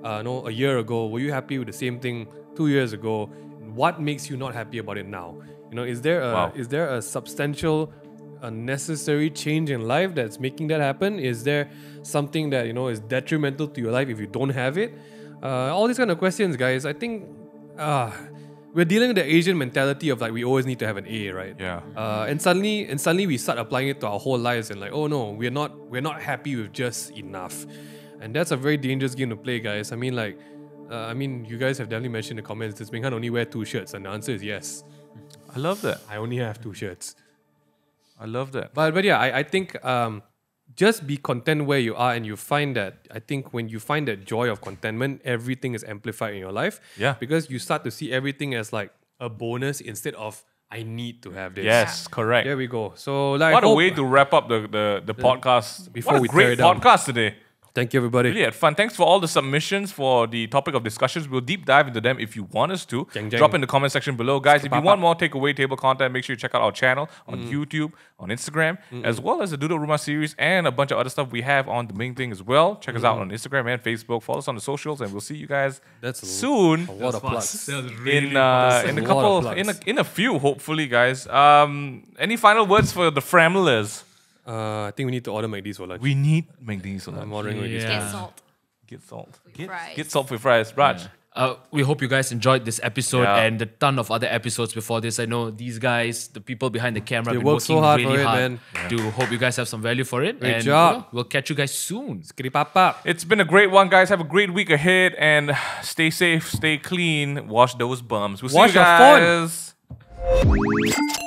Speaker 2: a year ago? Were you happy with the same thing 2 years ago? What makes you not happy about it now? Is there a substantial a necessary change in life that's making that happen? Is there something that is detrimental to your life if you don't have it? All these kind of questions, guys. I think we're dealing with the Asian mentality of like we always need to have an A, right?
Speaker 1: Yeah.
Speaker 2: And suddenly we start applying it to our whole lives and like, oh no, we're not happy with just enough, and that's a very dangerous game to play, guys. I mean, like, you guys have definitely mentioned in the comments, this can only wear 2 shirts, and the answer is yes.
Speaker 1: I love that.
Speaker 2: I only have 2 shirts.
Speaker 1: I love that.
Speaker 2: But yeah, I think just be content where you are, and you find that, I think when you find that joy of contentment, everything is amplified in your life.
Speaker 1: Yeah.
Speaker 2: Because you start to see everything as like a bonus instead of I need to have this.
Speaker 1: Yes, correct.
Speaker 2: There we go. So like,
Speaker 1: What a way to wrap up the podcast.
Speaker 2: Before
Speaker 1: What a
Speaker 2: we tear
Speaker 1: great
Speaker 2: it down.
Speaker 1: podcast today.
Speaker 2: Thank you, everybody.
Speaker 1: Really had fun. Thanks for all the submissions for the topic of discussions. We'll deep dive into them if you want us to.
Speaker 2: Jeng, jeng.
Speaker 1: Drop in the comment section below. Guys, if you
Speaker 2: Pop
Speaker 1: want
Speaker 2: up.
Speaker 1: more takeaway table content, make sure you check out our channel on YouTube, on Instagram, as well as the Doodle Rumah series and a bunch of other stuff we have on the main thing as well. Check us out on Instagram and Facebook. Follow us on the socials, and we'll see you guys soon.
Speaker 2: A lot of plugs.
Speaker 1: In a few, hopefully, guys. Any final words for the Framlers?
Speaker 2: I think we need to order McD's for lunch.
Speaker 1: We need McD's for
Speaker 2: I'm
Speaker 1: lunch.
Speaker 2: ordering McD's.
Speaker 3: Yeah.
Speaker 4: Get salt.
Speaker 1: Get salt.
Speaker 4: fries.
Speaker 1: Get salt for fries. Raj.
Speaker 3: We hope you guys enjoyed this episode
Speaker 1: Yeah.
Speaker 3: and the ton of other episodes before this. I know these guys, the people behind the camera,
Speaker 2: They
Speaker 3: have been
Speaker 2: work
Speaker 3: working
Speaker 2: so hard
Speaker 3: really
Speaker 2: for it,
Speaker 3: hard
Speaker 2: man.
Speaker 3: to hope you guys have some value for it.
Speaker 2: Great
Speaker 3: and
Speaker 2: job.
Speaker 3: we'll catch you guys soon.
Speaker 2: Skitty pop pop.
Speaker 1: It's been a great one, guys. Have a great week ahead and stay safe, stay clean, wash those bums. We'll see
Speaker 2: Wash
Speaker 1: you
Speaker 2: your phone.
Speaker 1: guys.